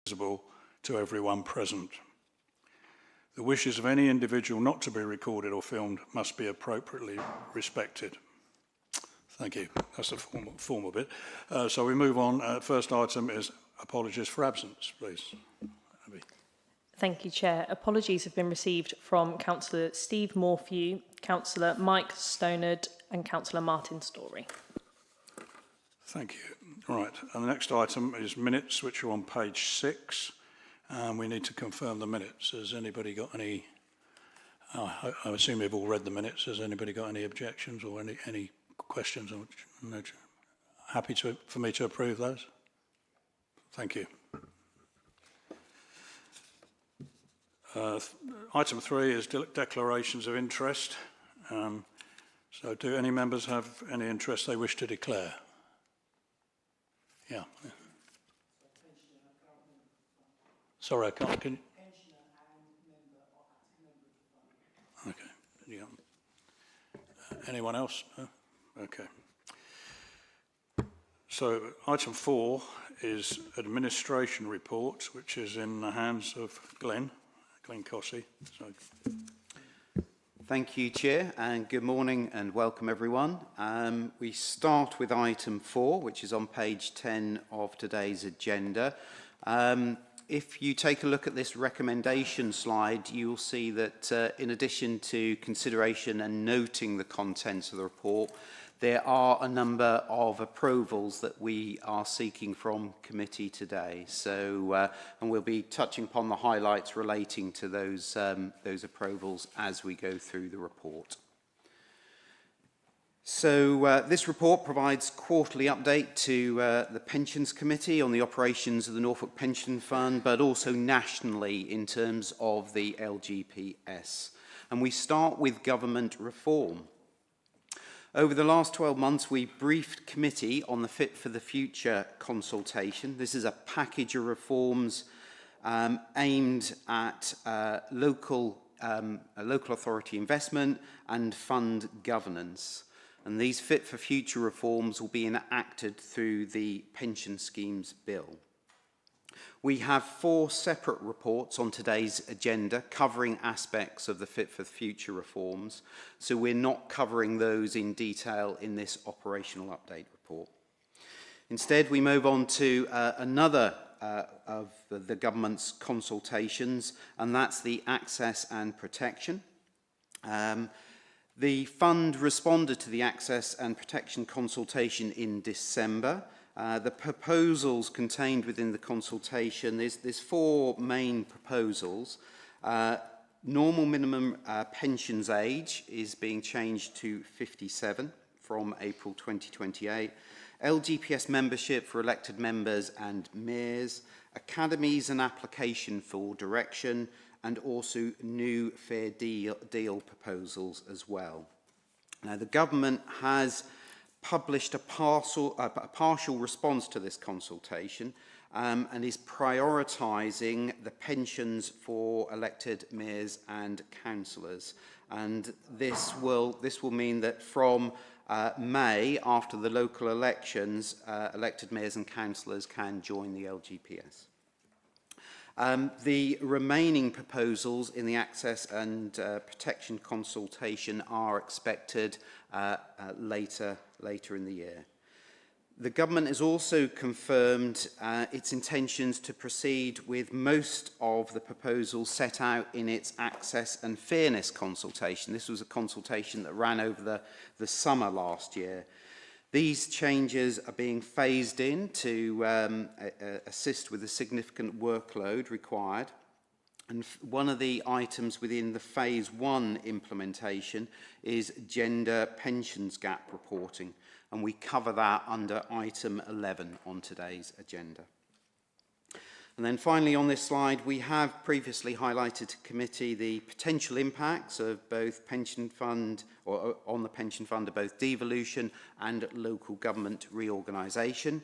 visible to everyone present. The wishes of any individual not to be recorded or filmed must be appropriately respected. Thank you. That's the formal bit. So we move on. First item is apologies for absence, please. Abby. Thank you, Chair. Apologies have been received from Councillor Steve Morphew, Councillor Mike Stonard and Councillor Martin Storey. Thank you. Right, and the next item is minutes, which are on page 6. We need to confirm the minutes. Has anybody got any... I assume you've all read the minutes. Has anybody got any objections or any questions? Happy for me to approve those? Thank you. Item 3 is declarations of interest. So do any members have any interest they wish to declare? Yeah. Sorry, I can't. Can you? Okay. Yeah. Anyone else? No? Okay. So item 4 is administration report, which is in the hands of Glenn Cossey. So. Thank you, Chair, and good morning and welcome everyone. We start with item 4, which is on page 10 of today's agenda. If you take a look at this recommendation slide, you will see that in addition to consideration and noting the contents of the report, there are a number of approvals that we are seeking from committee today. So, and we'll be touching upon the highlights relating to those approvals as we go through the report. So this report provides quarterly update to the Pensions Committee on the operations of the Norfolk Pension Fund, but also nationally in terms of the LGPS. And we start with government reform. Over the last 12 months, we briefed committee on the Fit for the Future consultation. This is a package of reforms aimed at local authority investment and fund governance. And these Fit for Future reforms will be enacted through the Pension Schemes Bill. We have 4 separate reports on today's agenda covering aspects of the Fit for the Future reforms, so we're not covering those in detail in this operational update report. Instead, we move on to another of the government's consultations, and that's the access and protection. The fund responded to the access and protection consultation in December. The proposals contained within the consultation, there's 4 main proposals. Normal minimum pensions age is being changed to 57 from April 2028. LGPS membership for elected members and mayors, academies and application for direction, and also new fair deal proposals as well. Now, the government has published a partial response to this consultation and is prioritising the pensions for elected mayors and councillors. And this will mean that from May, after the local elections, elected mayors and councillors can join the LGPS. The remaining proposals in the access and protection consultation are expected later in the year. The government has also confirmed its intentions to proceed with most of the proposals set out in its access and fairness consultation. This was a consultation that ran over the summer last year. These changes are being phased in to assist with the significant workload required. And one of the items within the phase 1 implementation is gender pensions gap reporting. And we cover that under item 11 on today's agenda. And then finally on this slide, we have previously highlighted to committee the potential impacts of both pension fund, or on the pension fund, of both devolution and local government reorganisation.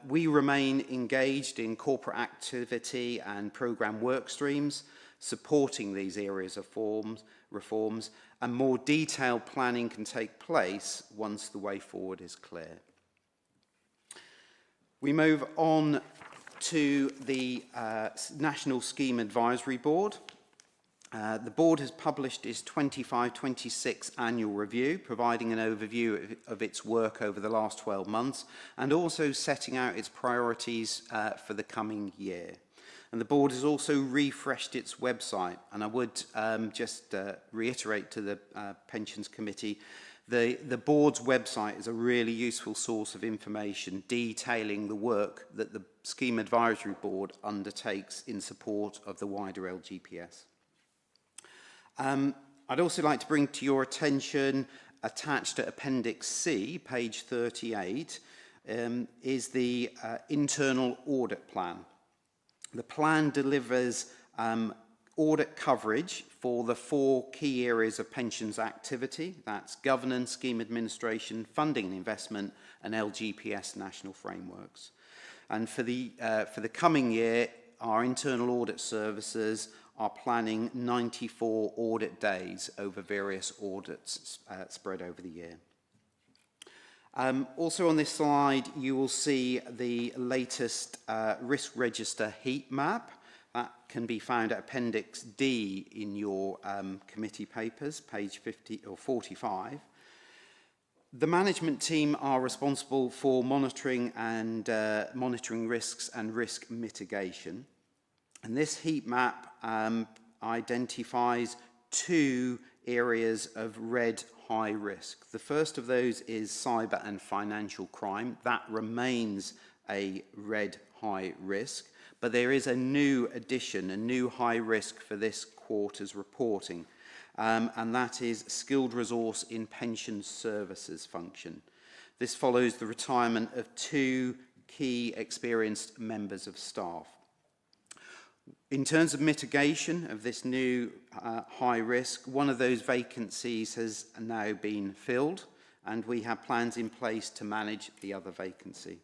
We remain engaged in corporate activity and programme work streams, supporting these areas of reforms, and more detailed planning can take place once the way forward is clear. We move on to the National Scheme Advisory Board. The board has published its 25-26 annual review, providing an overview of its work over the last 12 months and also setting out its priorities for the coming year. And the board has also refreshed its website, and I would just reiterate to the Pensions Committee, the board's website is a really useful source of information detailing the work that the Scheme Advisory Board undertakes in support of the wider LGPS. I'd also like to bring to your attention, attached to Appendix C, page 38, is the internal audit plan. The plan delivers audit coverage for the 4 key areas of pensions activity. That's governance, scheme administration, funding and investment, and LGPS national frameworks. And for the coming year, our internal audit services are planning 94 audit days over various audits spread over the year. Also on this slide, you will see the latest risk register heat map. That can be found at Appendix D in your committee papers, page 50 or 45. The management team are responsible for monitoring risks and risk mitigation. And this heat map identifies 2 areas of red high risk. The first of those is cyber and financial crime. That remains a red high risk, but there is a new addition, a new high risk for this quarter's reporting, and that is skilled resource in pension services function. This follows the retirement of 2 key experienced members of staff. In terms of mitigation of this new high risk, one of those vacancies has now been filled, and we have plans in place to manage the other vacancy.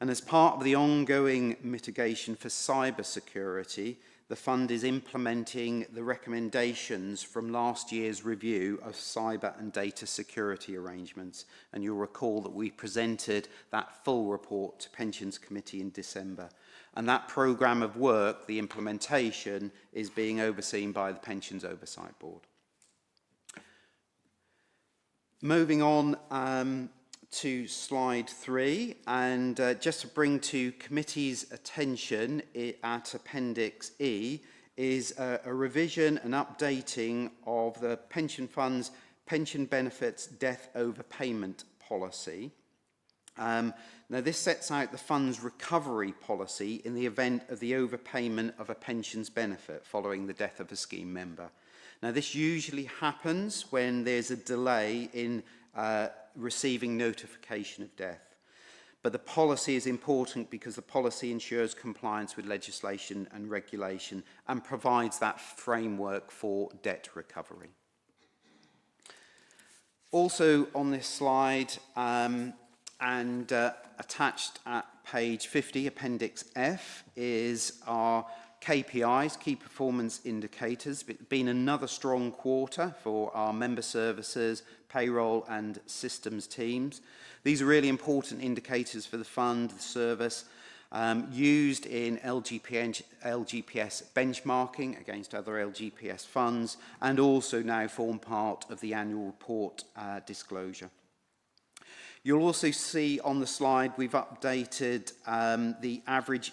And as part of the ongoing mitigation for cyber security, the fund is implementing the recommendations from last year's review of cyber and data security arrangements. And you'll recall that we presented that full report to Pensions Committee in December. And that programme of work, the implementation, is being overseen by the Pensions Oversight Board. Moving on to slide 3, and just to bring to committee's attention at Appendix E is a revision and updating of the pension fund's pension benefits death overpayment policy. Now this sets out the fund's recovery policy in the event of the overpayment of a pensions benefit following the death of a scheme member. Now this usually happens when there's a delay in receiving notification of death. But the policy is important because the policy ensures compliance with legislation and regulation and provides that framework for debt recovery. Also on this slide, and attached at page 50, Appendix F, is our KPIs, key performance indicators. It's been another strong quarter for our member services, payroll and systems teams. These are really important indicators for the fund, the service, used in LGPS benchmarking against other LGPS funds, and also now form part of the annual report disclosure. You'll also see on the slide we've updated the average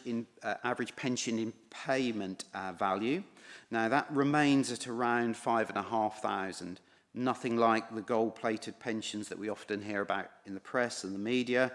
pension in payment value. Now that remains at around 5,500. Nothing like the gold-plated pensions that we often hear about in the press and the media.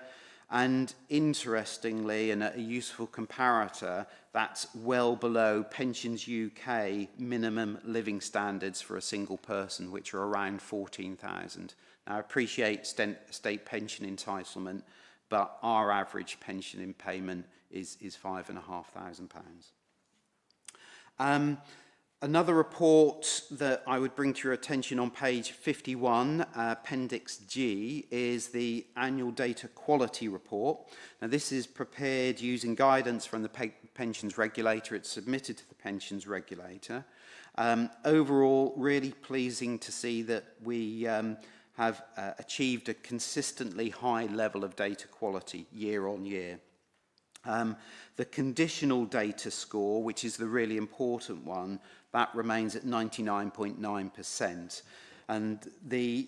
And interestingly, and a useful comparator, that's well below Pensions UK minimum living standards for a single person, which are around 14,000. Now, I appreciate state pension entitlement, but our average pension in payment is £5,500. Another report that I would bring to your attention on page 51, Appendix G, is the Annual Data Quality Report. Now, this is prepared using guidance from the Pensions Regulator. It's submitted to the Pensions Regulator. Overall, really pleasing to see that we have achieved a consistently high level of data quality year on year. The conditional data score, which is the really important one, that remains at 99.9%. And the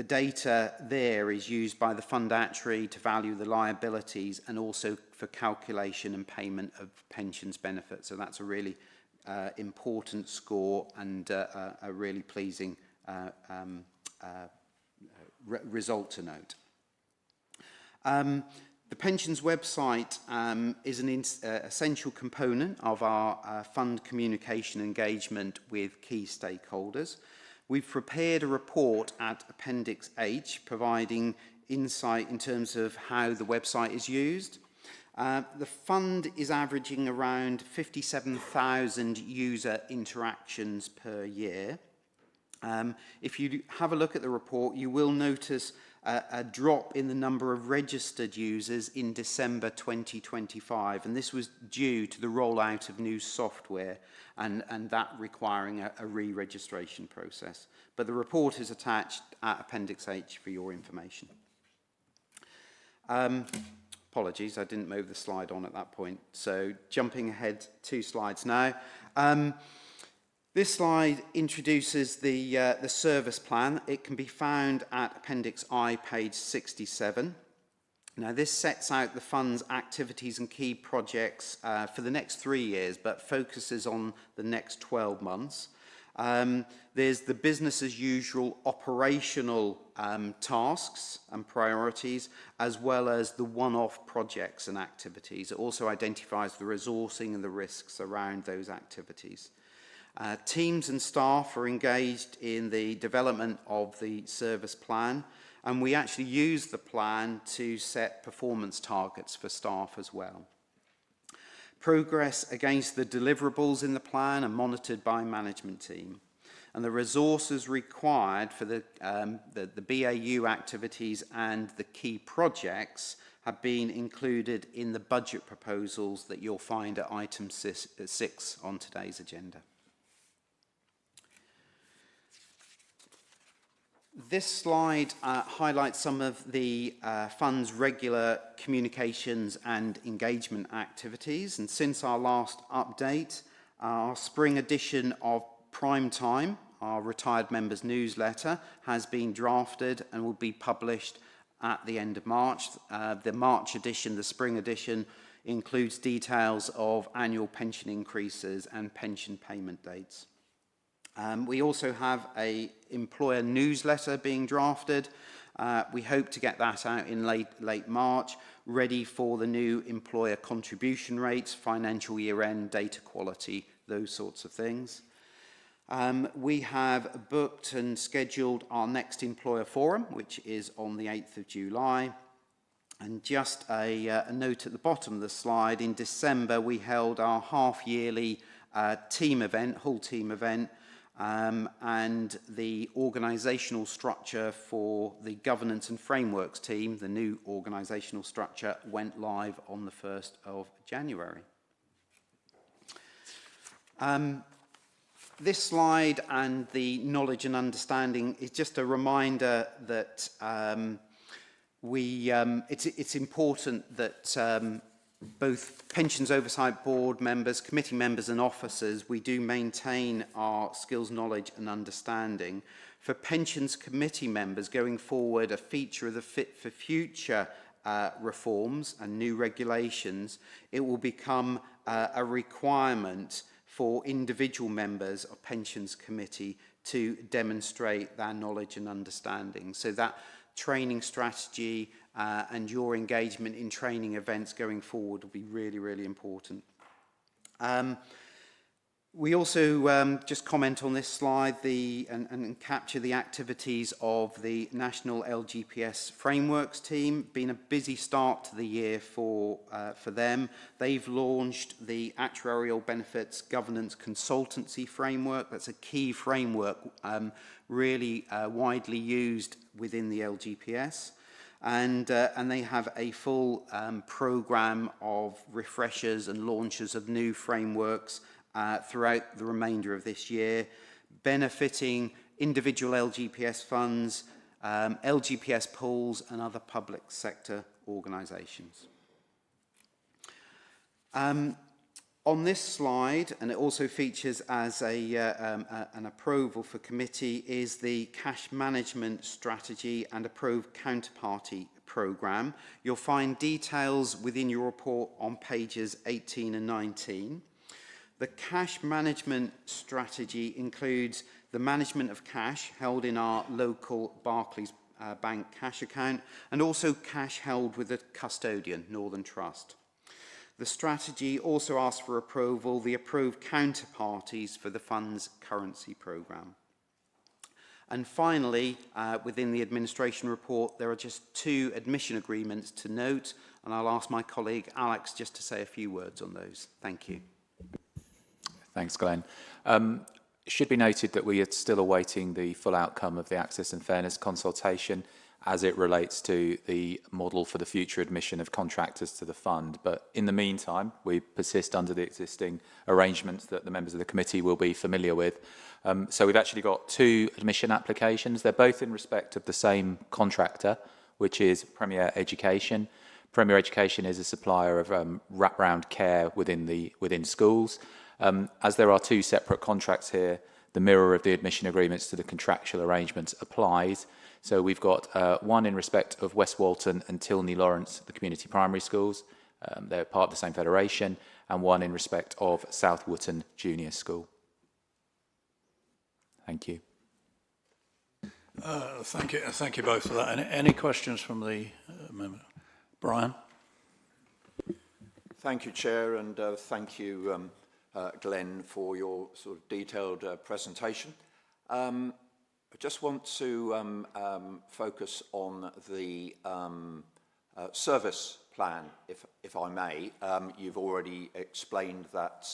data there is used by the fund actuary to value the liabilities and also for calculation and payment of pensions benefits. So that's a really important score and a really pleasing result to note. The pensions website is an essential component of our fund communication engagement with key stakeholders. We've prepared a report at Appendix H providing insight in terms of how the website is used. The fund is averaging around 57,000 user interactions per year. If you have a look at the report, you will notice a drop in the number of registered users in December 2025, and this was due to the rollout of new software and that requiring a re-registration process. But the report is attached at Appendix H for your information. Apologies, I didn't move the slide on at that point. So jumping ahead 2 slides now. This slide introduces the service plan. It can be found at Appendix I, page 67. Now, this sets out the fund's activities and key projects for the next 3 years, but focuses on the next 12 months. There's the business as usual operational tasks and priorities, as well as the one-off projects and activities. It also identifies the resourcing and the risks around those activities. Teams and staff are engaged in the development of the service plan, and we actually use the plan to set performance targets for staff as well. Progress against the deliverables in the plan are monitored by management team, and the resources required for the BAU activities and the key projects have been included in the budget proposals that you'll find at item 6 on today's agenda. This slide highlights some of the fund's regular communications and engagement activities. And since our last update, our spring edition of Prime Time, our retired members newsletter, has been drafted and will be published at the end of March. The March edition, the spring edition, includes details of annual pension increases and pension payment dates. We also have an employer newsletter being drafted. We hope to get that out in late March, ready for the new employer contribution rates, financial year end, data quality, those sorts of things. We have booked and scheduled our next employer forum, which is on the 8th of July. And just a note at the bottom of the slide, in December we held our half-yearly team event, Hull team event, and the organisational structure for the governance and frameworks team, the new organisational structure, went live on the 1st of January. This slide and the knowledge and understanding is just a reminder that it's important that both Pensions Oversight Board members, committee members and officers, we do maintain our skills, knowledge and understanding. For Pensions Committee members going forward, a feature of the Fit for Future reforms and new regulations, it will become a requirement for individual members of Pensions Committee to demonstrate their knowledge and understanding. So that training strategy and your engagement in training events going forward will be really, really important. We also just comment on this slide and capture the activities of the National LGPS Frameworks team. Been a busy start to the year for them. They've launched the Actuarial Benefits Governance Consultancy Framework. That's a key framework really widely used within the LGPS. And they have a full programme of refreshers and launches of new frameworks throughout the remainder of this year, benefiting individual LGPS funds, LGPS pools and other public sector organisations. On this slide, and it also features as an approval for committee, is the cash management strategy and approved counterparty programme. You'll find details within your report on pages 18 and 19. The cash management strategy includes the management of cash held in our local Barclays Bank cash account and also cash held with a custodian, Northern Trust. The strategy also asks for approval the approved counterparties for the fund's currency programme. And finally, within the administration report, there are just 2 admission agreements to note, and I'll ask my colleague Alex just to say a few words on those. Thank you. Thanks, Glenn. It should be noted that we are still awaiting the full outcome of the Access and Fairness consultation as it relates to the model for the future admission of contractors to the fund. But in the meantime, we persist under the existing arrangements that the members of the committee will be familiar with. So we've actually got 2 admission applications. They're both in respect of the same contractor, which is Premier Education. Premier Education is a supplier of wraparound care within schools. As there are 2 separate contracts here, the mirror of the admission agreements to the contractual arrangements applies. So we've got one in respect of West Walton and Tilney Lawrence, the community primary schools. They're part of the same federation, and one in respect of South Wootton Junior School. Thank you. Thank you both for that. Any questions from the member? Brian? Thank you, Chair, and thank you, Glenn, for your sort of detailed presentation. I just want to focus on the service plan, if I may. You've already explained that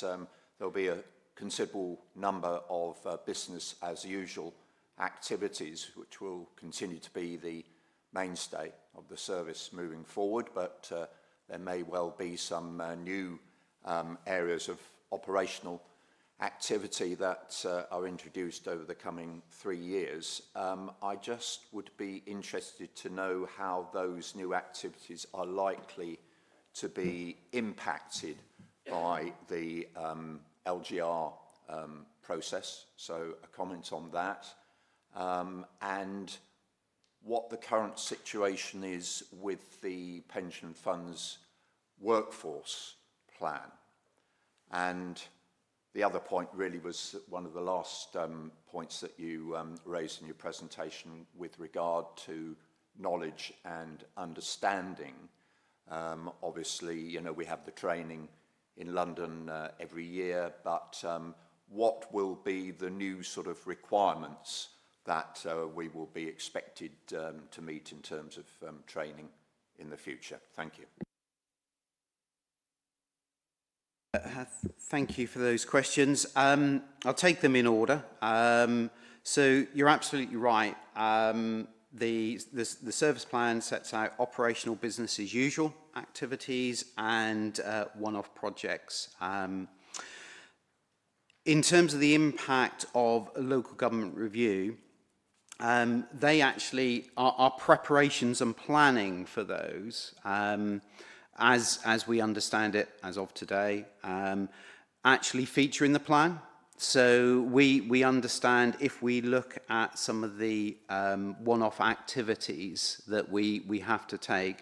there'll be a considerable number of business as usual activities, which will continue to be the mainstay of the service moving forward, but there may well be some new areas of operational activity that are introduced over the coming 3 years. I just would be interested to know how those new activities are likely to be impacted by the LGR process. So a comment on that. And what the current situation is with the pension fund's workforce plan. And the other point really was one of the last points that you raised in your presentation with regard to knowledge and understanding. Obviously, you know, we have the training in London every year, but what will be the new sort of requirements that we will be expected to meet in terms of training in the future? Thank you. Thank you for those questions. I'll take them in order. So you're absolutely right. The service plan sets out operational business as usual activities and one-off projects. In terms of the impact of a local government review, they actually are preparations and planning for those. As we understand it as of today, actually feature in the plan. So we understand if we look at some of the one-off activities that we have to take,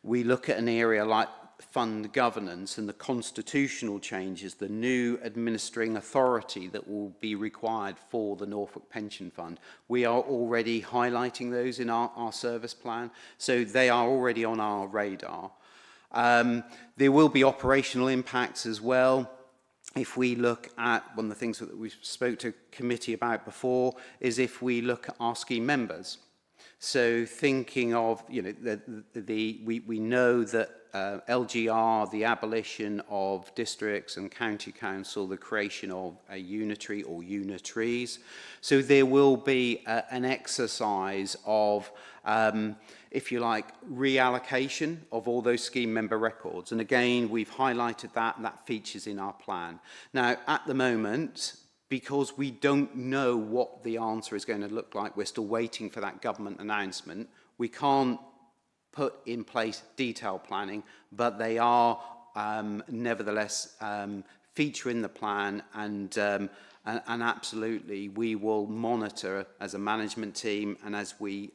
we look at an area like fund governance and the constitutional changes, the new administering authority that will be required for the Norfolk Pension Fund. We are already highlighting those in our service plan, so they are already on our radar. There will be operational impacts as well. If we look at one of the things that we spoke to committee about before is if we look at our scheme members. So thinking of, you know, we know that LGR, the abolition of districts and county council, the creation of a unitary or unitaries. So there will be an exercise of, if you like, reallocation of all those scheme member records. And again, we've highlighted that, and that features in our plan. Now, at the moment, because we don't know what the answer is going to look like, we're still waiting for that government announcement. We can't put in place detailed planning, but they are nevertheless feature in the plan, and absolutely we will monitor as a management team, and as we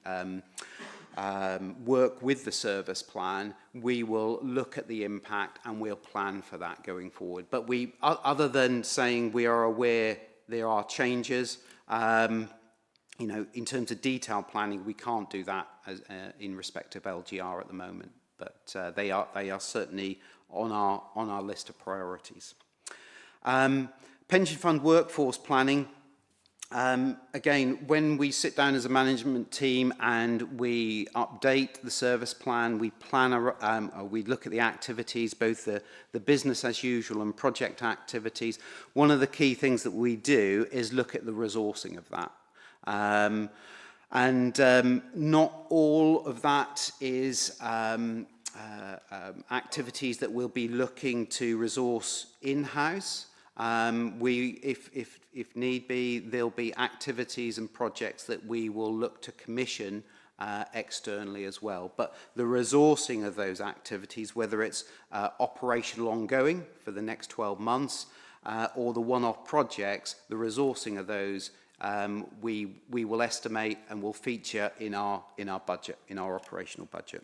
work with the service plan, we will look at the impact and we'll plan for that going forward. But we, other than saying we are aware there are changes, you know, in terms of detailed planning, we can't do that as, in respect of LGR at the moment. But they are certainly on our list of priorities. Pension fund workforce planning. Again, when we sit down as a management team and we update the service plan, we plan, we look at the activities, both the business as usual and project activities. One of the key things that we do is look at the resourcing of that. Not all of that is activities that we'll be looking to resource in-house. If need be, there'll be activities and projects that we will look to commission externally as well. But the resourcing of those activities, whether it's operational ongoing for the next 12 months or the one-off projects, the resourcing of those we will estimate and will feature in our budget, in our operational budget.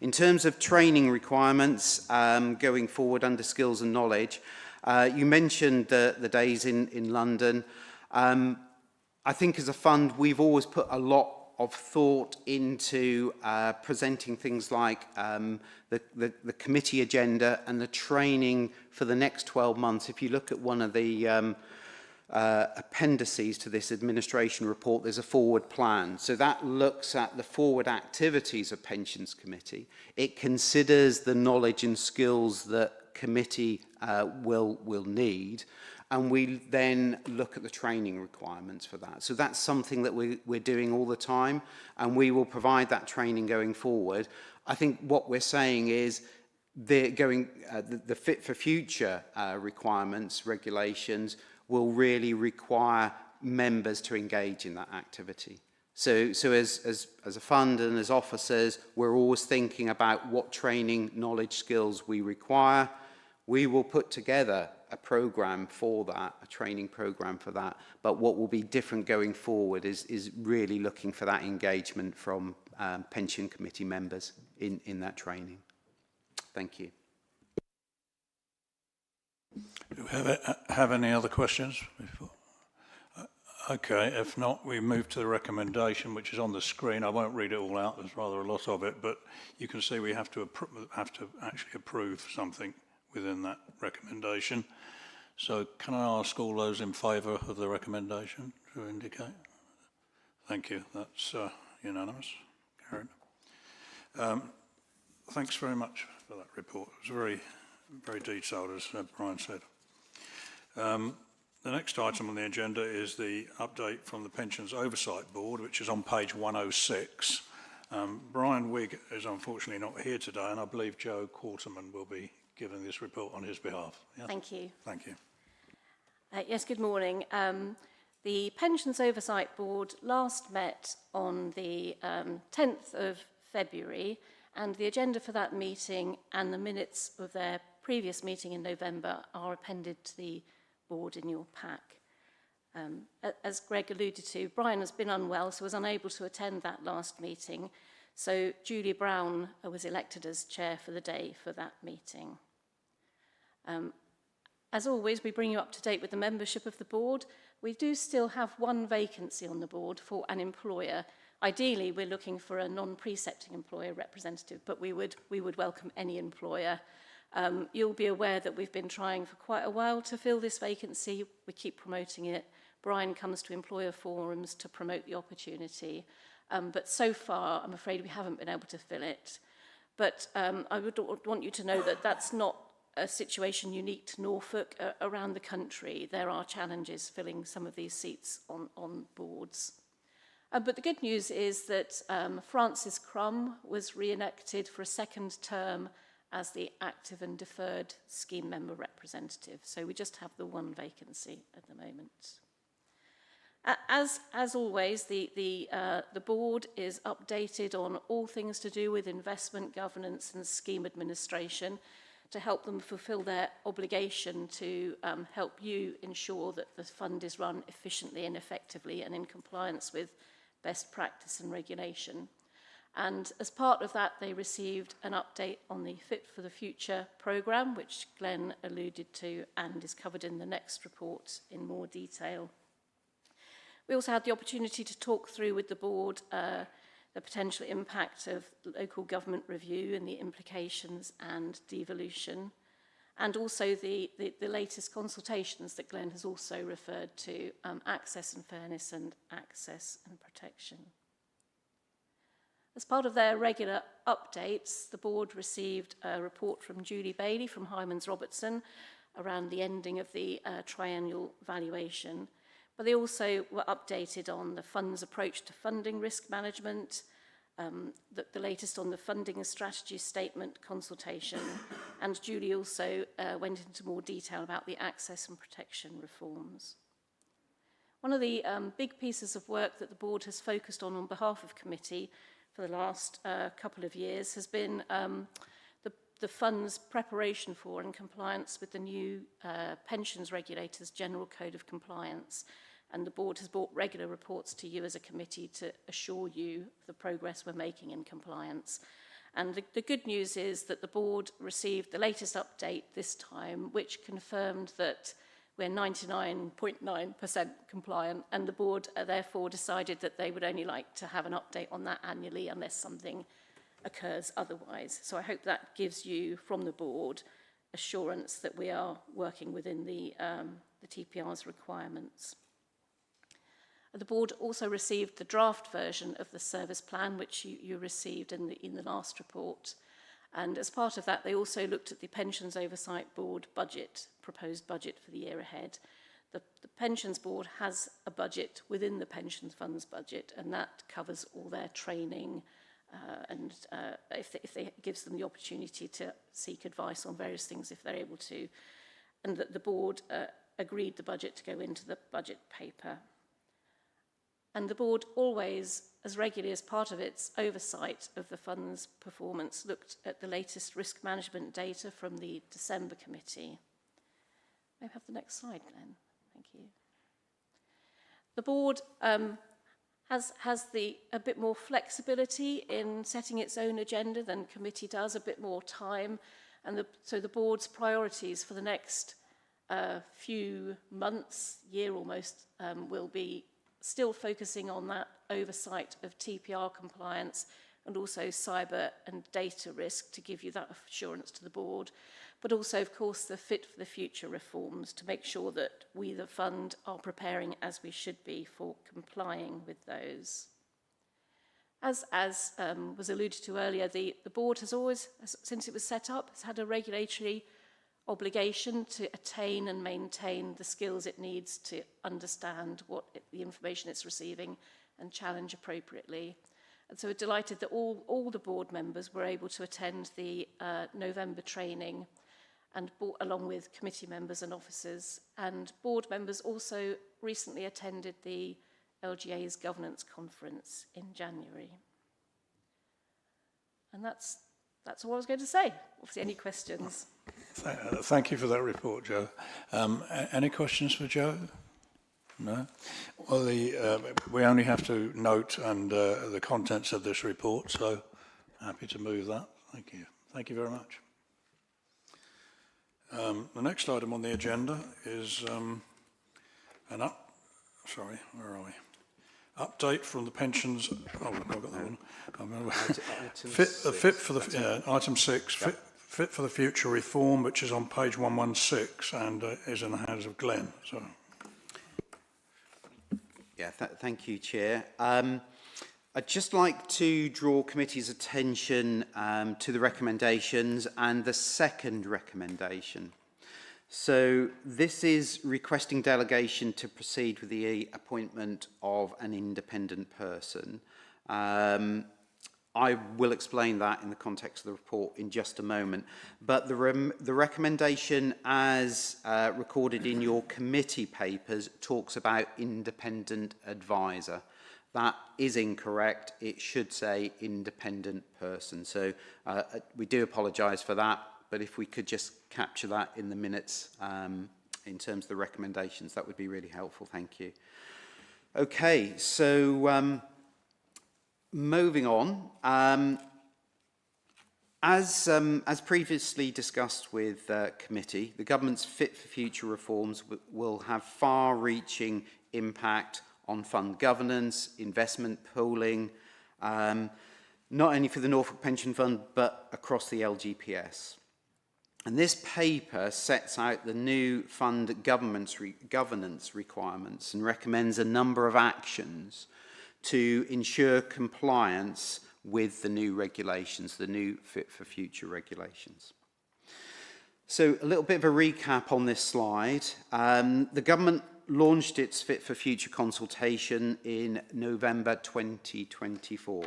In terms of training requirements going forward under skills and knowledge, you mentioned the days in London. I think as a fund, we've always put a lot of thought into presenting things like the committee agenda and the training for the next 12 months. If you look at one of the appendices to this administration report, there's a forward plan. So that looks at the forward activities of Pensions Committee. It considers the knowledge and skills that committee will need, and we then look at the training requirements for that. So that's something that we're doing all the time, and we will provide that training going forward. I think what we're saying is the fit for future requirements, regulations, will really require members to engage in that activity. So as a fund and as officers, we're always thinking about what training, knowledge, skills we require. We will put together a program for that, a training program for that. But what will be different going forward is really looking for that engagement from pension committee members in that training. Thank you. Do we have any other questions before? Okay, if not, we move to the recommendation, which is on the screen. I won't read it all out, there's rather a lot of it, but you can see we have to actually approve something within that recommendation. So can I ask all those in favour of the recommendation to indicate? Thank you, that's unanimous. Carried. Thanks very much for that report. It was very, very detailed, as Brian said. The next item on the agenda is the update from the Pensions Oversight Board, which is on page 106. Brian Wigg is unfortunately not here today, and I believe Joe Quarterman will be giving this report on his behalf. Yes? Thank you. Thank you. Yes, good morning. The Pensions Oversight Board last met on the 10th of February, and the agenda for that meeting and the minutes of their previous meeting in November are appended to the board in your pack. As Greg alluded to, Brian has been unwell, so was unable to attend that last meeting. So Julie Brown was elected as chair for the day for that meeting. As always, we bring you up to date with the membership of the board. We do still have one vacancy on the board for an employer. Ideally, we're looking for a non-precepting employer representative, but we would welcome any employer. You'll be aware that we've been trying for quite a while to fill this vacancy. We keep promoting it. Brian comes to employer forums to promote the opportunity. But so far, I'm afraid we haven't been able to fill it. But I would want you to know that that's not a situation unique to Norfolk. Around the country, there are challenges filling some of these seats on boards. But the good news is that Francis Crum was re-elected for a second term as the active and deferred scheme member representative. So we just have the one vacancy at the moment. As always, the board is updated on all things to do with investment governance and scheme administration. to help them fulfil their obligation to help you ensure that the fund is run efficiently and effectively and in compliance with best practice and regulation. And as part of that, they received an update on the Fit for the Future programme, which Glenn alluded to and is covered in the next report in more detail. We also had the opportunity to talk through with the board the potential impact of local government review and the implications and devolution, and also the latest consultations that Glenn has also referred to, access and fairness and access and protection. As part of their regular updates, the board received a report from Julie Bailey from Hymans Robertson around the ending of the triennial valuation. But they also were updated on the fund's approach to funding risk management, the latest on the funding strategy statement consultation, and Julie also went into more detail about the access and protection reforms. One of the big pieces of work that the board has focused on behalf of committee for the last couple of years has been the fund's preparation for and compliance with the new pensions regulator's general code of compliance. And the board has brought regular reports to you as a committee to assure you of the progress we're making in compliance. And the good news is that the board received the latest update this time, which confirmed that we're 99.9% compliant, and the board therefore decided that they would only like to have an update on that annually unless something occurs otherwise. So I hope that gives you, from the board, assurance that we are working within the TPR's requirements. The board also received the draft version of the service plan, which you received in the last report. And as part of that, they also looked at the Pensions Oversight Board budget, proposed budget for the year ahead. The Pensions Board has a budget within the Pension Fund's budget, and that covers all their training and if it gives them the opportunity to seek advice on various things if they're able to. And that the board agreed the budget to go into the budget paper. And the board always, as regularly as part of its oversight of the fund's performance, looked at the latest risk management data from the December committee. May I have the next slide, Glenn? Thank you. The board has a bit more flexibility in setting its own agenda than committee does, a bit more time. And so the board's priorities for the next few months, year almost, will be still focusing on that oversight of TPR compliance and also cyber and data risk to give you that assurance to the board, but also, of course, the Fit for the Future reforms to make sure that we, the fund, are preparing as we should be for complying with those. As was alluded to earlier, the board has always, since it was set up, has had a regulatory obligation to attain and maintain the skills it needs to understand the information it's receiving and challenge appropriately. And so we're delighted that all the board members were able to attend the November training, and along with committee members and officers. And board members also recently attended the LGA's governance conference in January. And that's all I was going to say. Obviously, any questions? Thank you for that report, Joe. Any questions for Joe? No? Well, we only have to note the contents of this report, so happy to move that. Thank you. Thank you very much. The next item on the agenda is where are we? Update from the pensions. Oh, I've got that one. Item 6. Yep. Fit for the Future reform, which is on page 116 and is in the hands of Glenn. So. Yeah, thank you, Chair. I'd just like to draw committee's attention to the recommendations and the second recommendation. So this is requesting delegation to proceed with the appointment of an independent person. I will explain that in the context of the report in just a moment. But the recommendation as recorded in your committee papers talks about independent advisor. That is incorrect. It should say independent person. So we do apologise for that. but if we could just capture that in the minutes in terms of the recommendations, that would be really helpful. Thank you. Okay, so moving on. As previously discussed with committee, the government's Fit for Future reforms will have far-reaching impact on fund governance, investment pooling, not only for the Norfolk Pension Fund, but across the LGPS. And this paper sets out the new fund governance requirements and recommends a number of actions to ensure compliance with the new regulations, the new Fit for Future regulations. So a little bit of a recap on this slide. The government launched its Fit for Future consultation in November 2024.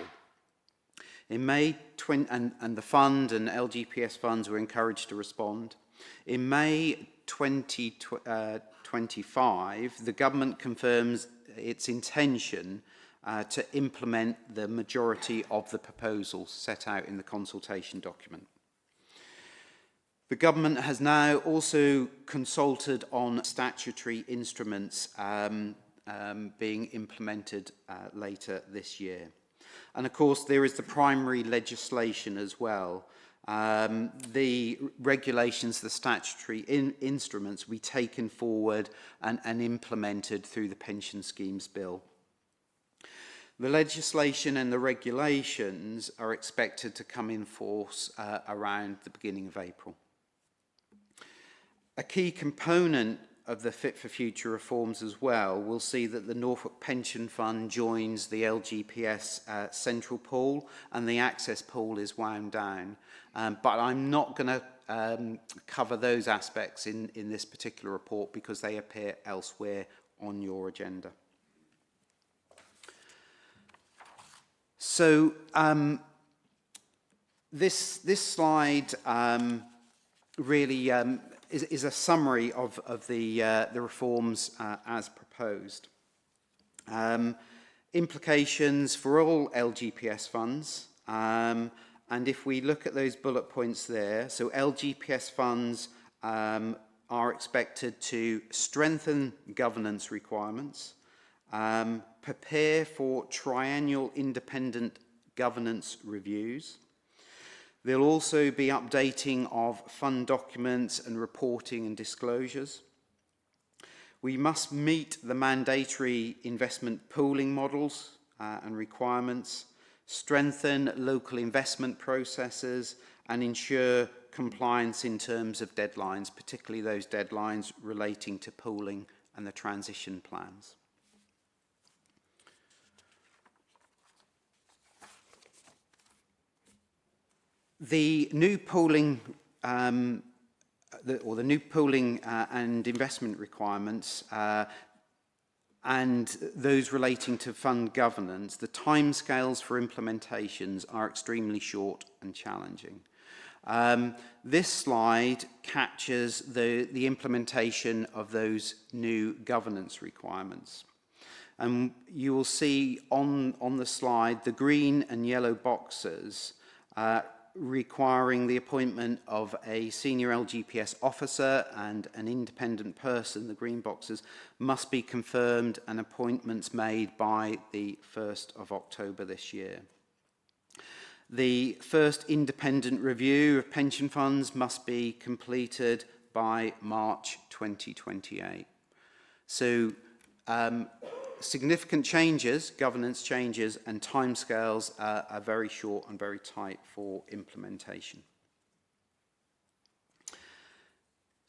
In May, and the fund and LGPS funds were encouraged to respond. In May 2025, the government confirms its intention to implement the majority of the proposals set out in the consultation document. The government has now also consulted on statutory instruments being implemented later this year. And of course, there is the primary legislation as well. The regulations, the statutory instruments, will be taken forward and implemented through the Pension Schemes Bill. The legislation and the regulations are expected to come in force around the beginning of April. A key component of the Fit for Future reforms as well will see that the Norfolk Pension Fund joins the LGPS central pool and the access pool is wound down. But I'm not going to cover those aspects in this particular report because they appear elsewhere on your agenda. So this slide really is a summary of the reforms as proposed. Implications for all LGPS funds, and if we look at those bullet points there, so LGPS funds are expected to strengthen governance requirements, prepare for triennial independent governance reviews. There'll also be updating of fund documents and reporting and disclosures. We must meet the mandatory investment pooling models and requirements, strengthen local investment processes, and ensure compliance in terms of deadlines, particularly those deadlines relating to pooling and the transition plans. The new pooling, and investment requirements, and those relating to fund governance, the timescales for implementations are extremely short and challenging. This slide captures the implementation of those new governance requirements. And you will see on the slide the green and yellow boxes requiring the appointment of a senior LGPS officer and an independent person. The green boxes must be confirmed and appointments made by the 1st of October this year. The first independent review of pension funds must be completed by March 2028. So significant changes, governance changes, and timescales are very short and very tight for implementation.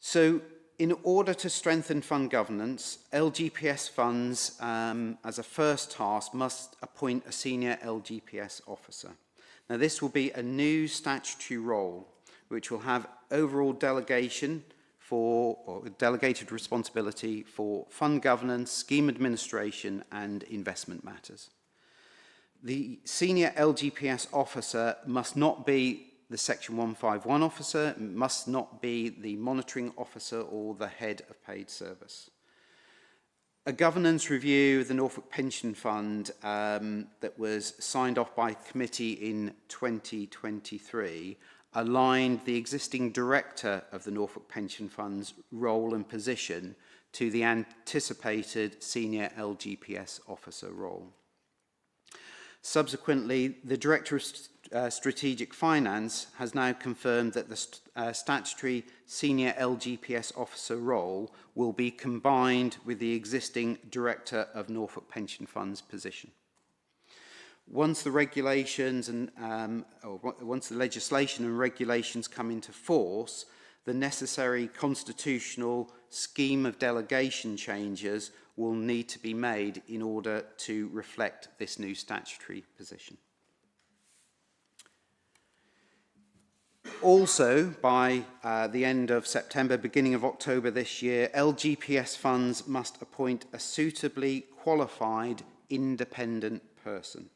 So, in order to strengthen fund governance, LGPS funds, as a first task, must appoint a senior LGPS officer. Now, this will be a new statutory role, which will have overall delegation or delegated responsibility for fund governance, scheme administration, and investment matters. The senior LGPS officer must not be the Section 151 officer, must not be the monitoring officer or the head of paid service. A governance review of the Norfolk Pension Fund that was signed off by committee in 2023 aligned the existing director of the Norfolk Pension Fund's role and position to the anticipated senior LGPS officer role. Subsequently, the Director of Strategic Finance has now confirmed that the statutory senior LGPS officer role will be combined with the existing Director of Norfolk Pension Fund's position. Once the regulations and once the legislation and regulations come into force, the necessary constitutional scheme of delegation changes will need to be made in order to reflect this new statutory position. Also, by the end of September, beginning of October this year, LGPS funds must appoint a suitably qualified independent person.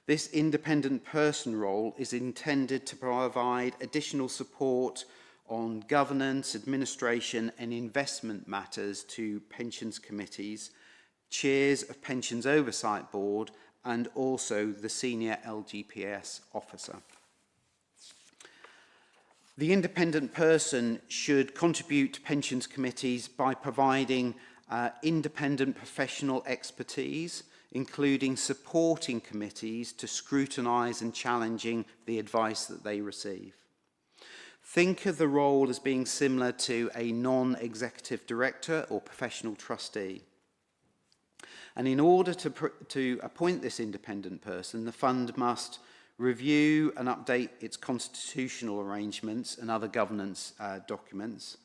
This independent person role is intended to provide additional support on governance, administration and investment matters to pensions committees, chairs of pensions oversight board and also the senior LGPS officer. The independent person should contribute to pensions committees by providing independent professional expertise, including supporting committees to scrutinise and challenging the advice that they receive. Think of the role as being similar to a non-executive director or professional trustee. And in order to appoint this independent person, the fund must review and update its constitutional arrangements and other governance documents,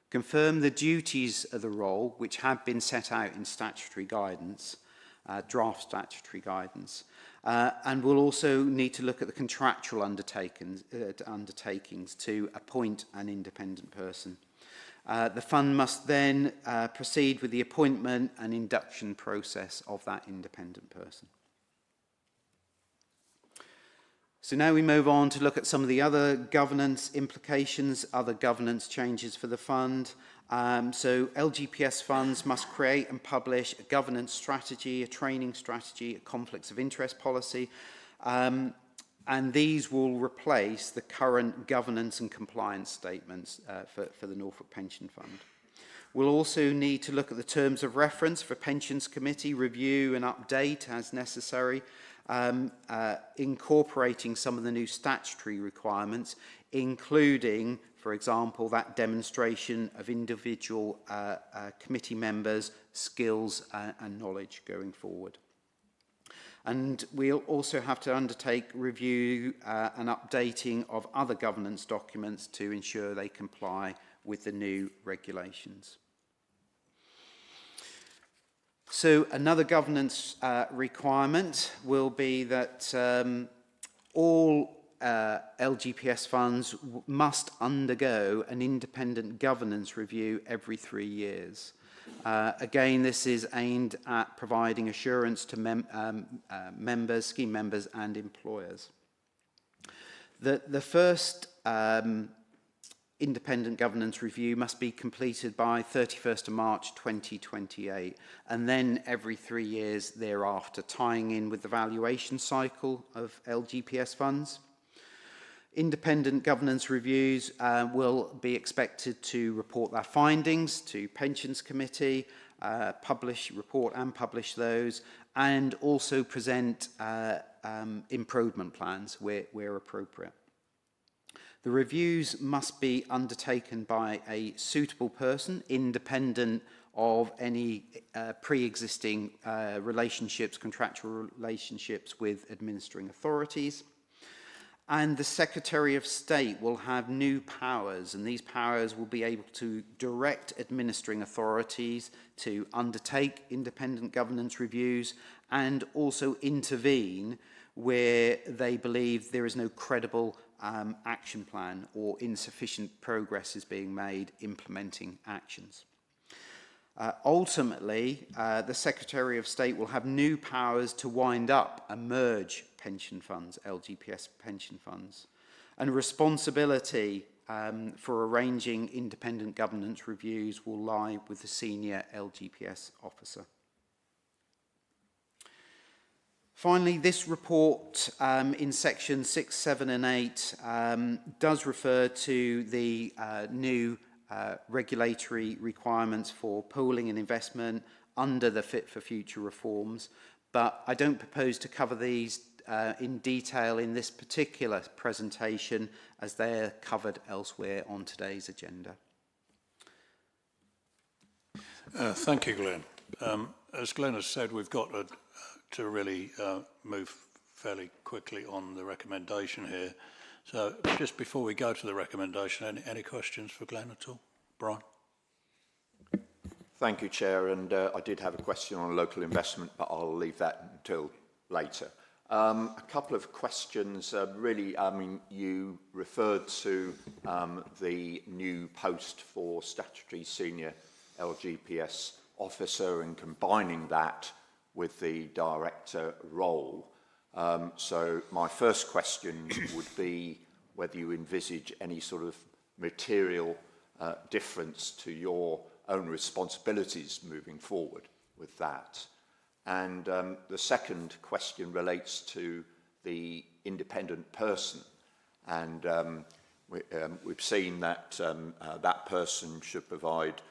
confirm the duties of the role which have been set out in statutory guidance, draft statutory guidance, and we'll also need to look at the contractual undertakings to appoint an independent person. The fund must then proceed with the appointment and induction process of that independent person. So now we move on to look at some of the other governance implications, other governance changes for the fund. So LGPS funds must create and publish a governance strategy, a training strategy, a conflicts of interest policy, and these will replace the current governance and compliance statements for the Norfolk Pension Fund. We'll also need to look at the terms of reference for Pensions Committee, review and update as necessary, incorporating some of the new statutory requirements, including, for example, that demonstration of individual committee members' skills and knowledge going forward. And we'll also have to undertake review and updating of other governance documents to ensure they comply with the new regulations. So another governance requirement will be that all LGPS funds must undergo an independent governance review every 3 years. Again, this is aimed at providing assurance to members, scheme members and employers. The first independent governance review must be completed by 31st of March 2028, and then every 3 years thereafter, tying in with the valuation cycle of LGPS funds. Independent governance reviews will be expected to report their findings to Pensions Committee, report and publish those, and also present improvement plans where appropriate. The reviews must be undertaken by a suitable person, independent of any pre-existing relationships, contractual relationships with administering authorities. And the Secretary of State will have new powers, and these powers will be able to direct administering authorities to undertake independent governance reviews and also intervene where they believe there is no credible action plan or insufficient progress is being made implementing actions. Ultimately, the Secretary of State will have new powers to wind up and merge pension funds, LGPS pension funds, and responsibility for arranging independent governance reviews will lie with the senior LGPS officer. Finally, this report in section 6, 7 and 8 does refer to the new regulatory requirements for pooling and investment under the Fit for Future reforms, but I don't propose to cover these in detail in this particular presentation as they're covered elsewhere on today's agenda. Thank you, Glenn. As Glenn has said, we've got to really move fairly quickly on the recommendation here. So just before we go to the recommendation, any questions for Glenn at all? Brian? Thank you, Chair. And I did have a question on local investment, but I'll leave that until later. A couple of questions. Really, I mean, you referred to the new post for statutory senior LGPS officer and combining that with the director role. So my first question would be whether you envisage any sort of material difference to your own responsibilities moving forward with that. And the second question relates to the independent person. And we've seen that that person should provide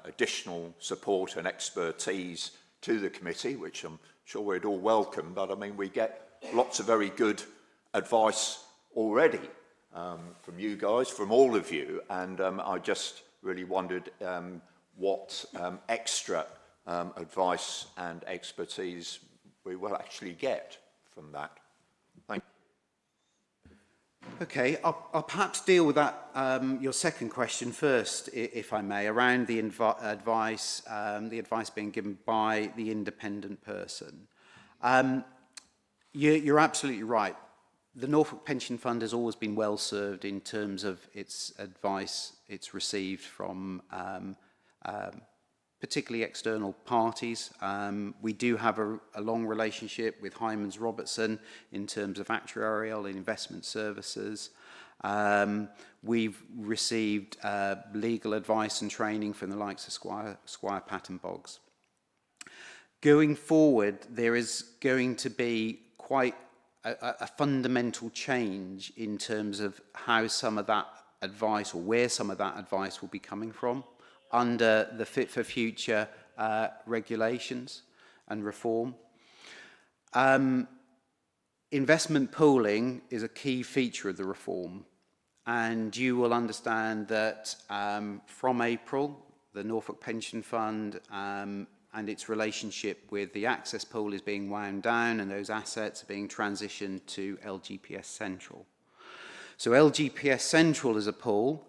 additional support and expertise to the committee, which I'm sure we'd all welcome. But I mean, we get lots of very good advice already from you guys, from all of you. And I just really wondered what extra advice and expertise we will actually get from that. Thank you. Okay, I'll perhaps deal with that, your second question first, if I may, around the advice being given by the independent person. You're absolutely right. The Norfolk Pension Fund has always been well served in terms of its advice it's received from particularly external parties. We do have a long relationship with Hymans Robertson in terms of actuarial and investment services. We've received legal advice and training from the likes of Squire Patton Boggs. Going forward, there is going to be quite a fundamental change in terms of how some of that advice, or where some of that advice will be coming from under the Fit for Future regulations and reform. Investment pooling is a key feature of the reform, and you will understand that from April, the Norfolk Pension Fund and its relationship with the Access Pool is being wound down, and those assets are being transitioned to LGPS Central. So LGPS Central as a pool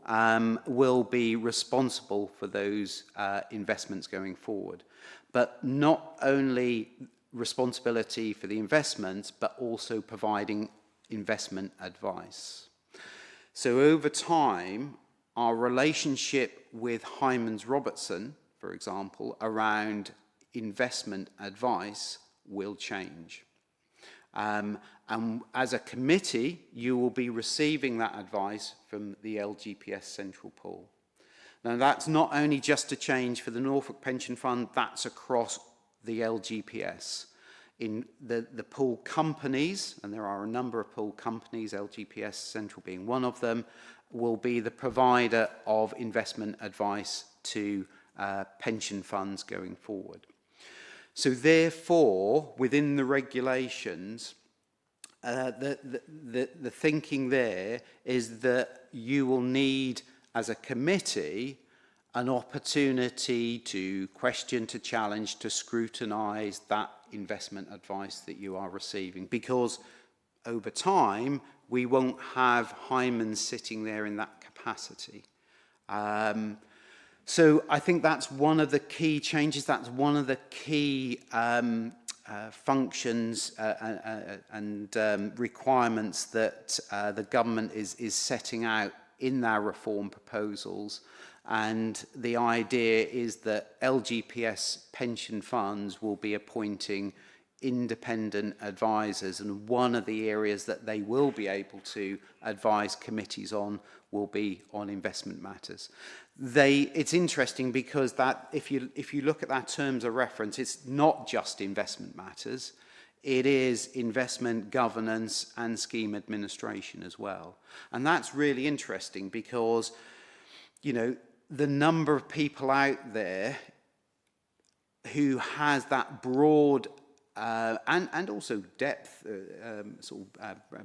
will be responsible for those investments going forward. But not only responsibility for the investments, but also providing investment advice. So over time, our relationship with Hymans Robertson, for example, around investment advice will change. And as a committee, you will be receiving that advice from the LGPS Central Pool. Now, that's not only just a change for the Norfolk Pension Fund, that's across the LGPS. In the pool companies, and there are a number of pool companies, LGPS Central being one of them, will be the provider of investment advice to pension funds going forward. So therefore, within the regulations, the thinking there is that you will need, as a committee, an opportunity to question, to challenge, to scrutinise that investment advice that you are receiving, because over time we won't have Hymans sitting there in that capacity. So I think that's one of the key changes, that's one of the key functions and requirements that the government is setting out in their reform proposals. And the idea is that LGPS pension funds will be appointing independent advisors, and one of the areas that they will be able to advise committees on will be on investment matters. It's interesting because that if you look at that terms of reference, it's not just investment matters. it is investment governance and scheme administration as well. And that's really interesting because, you know, the number of people out there who has that broad and also depth,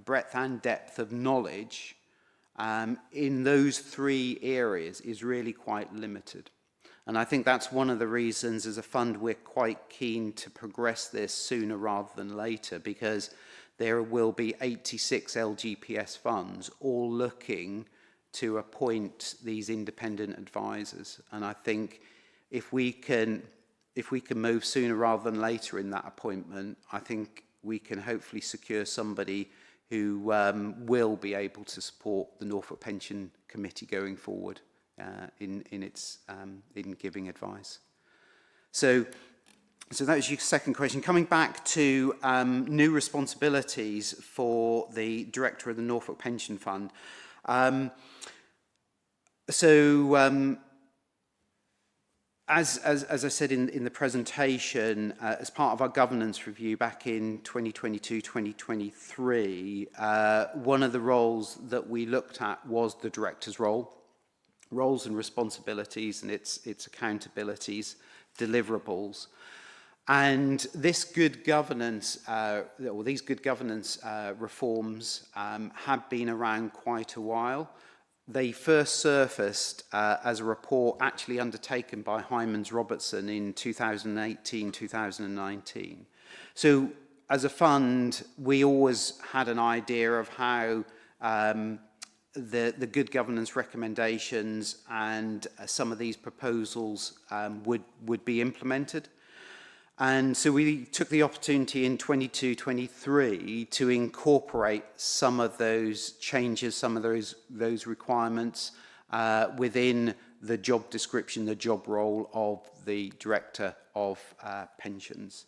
breadth and depth of knowledge in those three areas is really quite limited. And I think that's one of the reasons as a fund we're quite keen to progress this sooner rather than later, because there will be 86 LGPS funds all looking to appoint these independent advisors. And I think if we can move sooner rather than later in that appointment, I think we can hopefully secure somebody who will be able to support the Norfolk Pension Committee going forward in giving advice. So that was your second question. Coming back to new responsibilities for the Director of the Norfolk Pension Fund. As I said in the presentation, as part of our governance review back in 2022-2023, one of the roles that we looked at was the director's roles and responsibilities and its accountabilities, deliverables. And this good governance, these good governance reforms have been around quite a while. They first surfaced as a report actually undertaken by Hymans Robertson in 2018-2019. So as a fund, we always had an idea of how the good governance recommendations and some of these proposals would be implemented. And so we took the opportunity in 22-23 to incorporate some of those changes, some of those requirements within the job description, the job role of the Director of Pensions.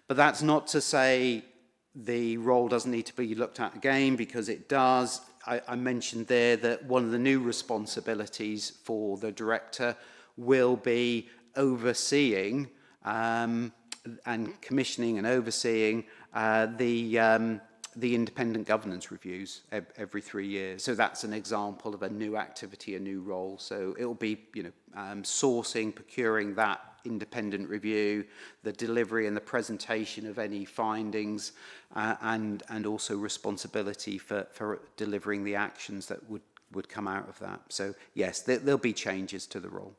But that's not to say the role doesn't need to be looked at again, because it does. I mentioned there that one of the new responsibilities for the Director will be overseeing and commissioning and overseeing the independent governance reviews every 3 years. So that's an example of a new activity, a new role. So it will be, sourcing, procuring that independent review, the delivery and the presentation of any findings, and also responsibility for delivering the actions that would come out of that. So yes, there'll be changes to the role.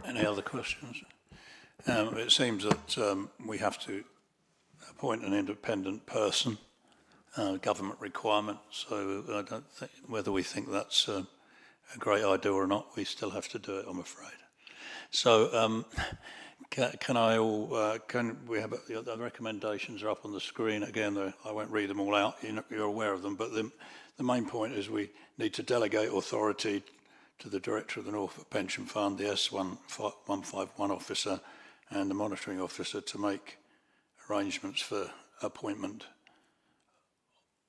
Any other questions? It seems that we have to appoint an independent person, government requirement, so I don't think, whether we think that's a great idea or not, we still have to do it, I'm afraid. So can we have, the recommendations are up on the screen again, I won't read them all out, you're aware of them, but the main point is we need to delegate authority to the Director of the Norfolk Pension Fund, the S151 officer and the monitoring officer to make arrangements for appointment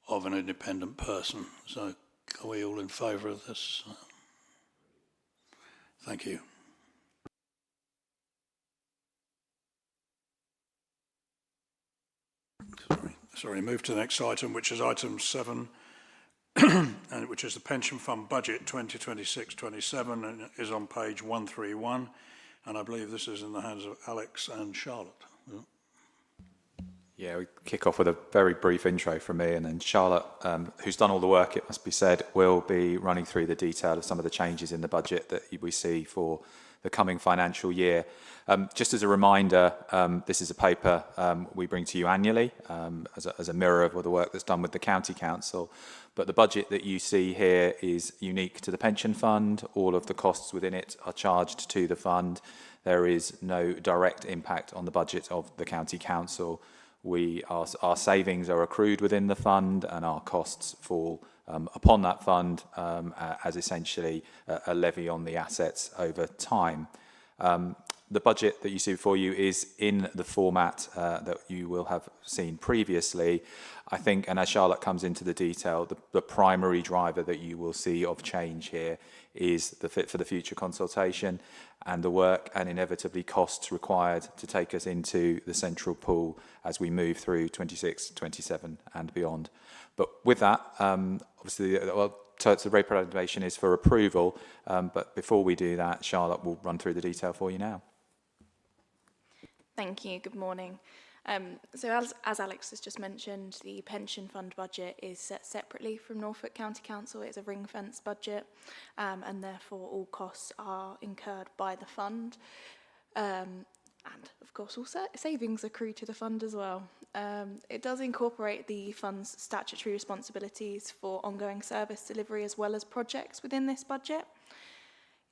of an independent person. So are we all in favour of this? Thank you. Sorry, move to the next item, which is item 7. And which is the Pension Fund Budget 2026-27 and is on page 131, and I believe this is in the hands of Alex and Charlotte. Yeah, we kick off with a very brief intro from me, and then Charlotte, who's done all the work, it must be said, will be running through the detail of some of the changes in the budget that we see for the coming financial year. Just as a reminder, this is a paper we bring to you annually as a mirror of all the work that's done with the County Council. But the budget that you see here is unique to the pension fund. All of the costs within it are charged to the fund. There is no direct impact on the budget of the County Council. Our savings are accrued within the fund, and our costs fall upon that fund as essentially a levy on the assets over time. the budget that you see before you is in the format that you will have seen previously. I think, and as Charlotte comes into the detail, the primary driver that you will see of change here is the Fit for the Future consultation and the work and inevitably costs required to take us into the central pool as we move through 26, 27 and beyond. But with that, obviously, so the recommendation is for approval, but before we do that, Charlotte will run through the detail for you now. Thank you. Good morning. So as Alex has just mentioned, the pension fund budget is set separately from Norfolk County Council. It's a ring-fence budget, and therefore all costs are incurred by the fund. And of course, all savings accrue to the fund as well. It does incorporate the fund's statutory responsibilities for ongoing service delivery as well as projects within this budget.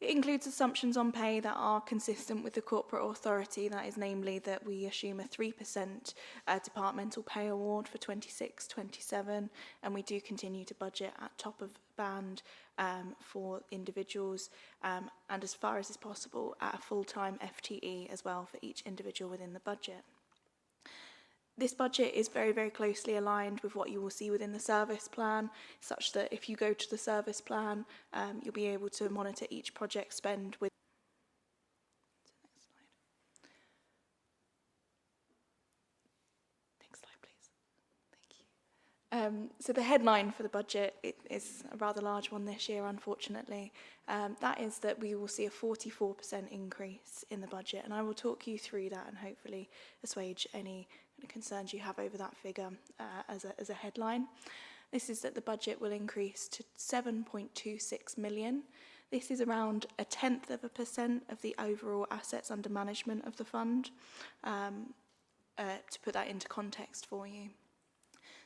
It includes assumptions on pay that are consistent with the corporate authority, that is namely that we assume a 3% departmental pay award for 26-27, and we do continue to budget at top of band for individuals, and as far as is possible at a full-time FTE as well for each individual within the budget. This budget is very, very closely aligned with what you will see within the service plan, such that if you go to the service plan, you'll be able to monitor each project spend with. Next slide, please. Thank you. So the headline for the budget is a rather large one this year, unfortunately. That is that we will see a 44% increase in the budget, and I will talk you through that and hopefully assuage any concerns you have over that figure as a headline. This is that the budget will increase to 7.26 million. This is around 0.1% of the overall assets under management of the fund, to put that into context for you.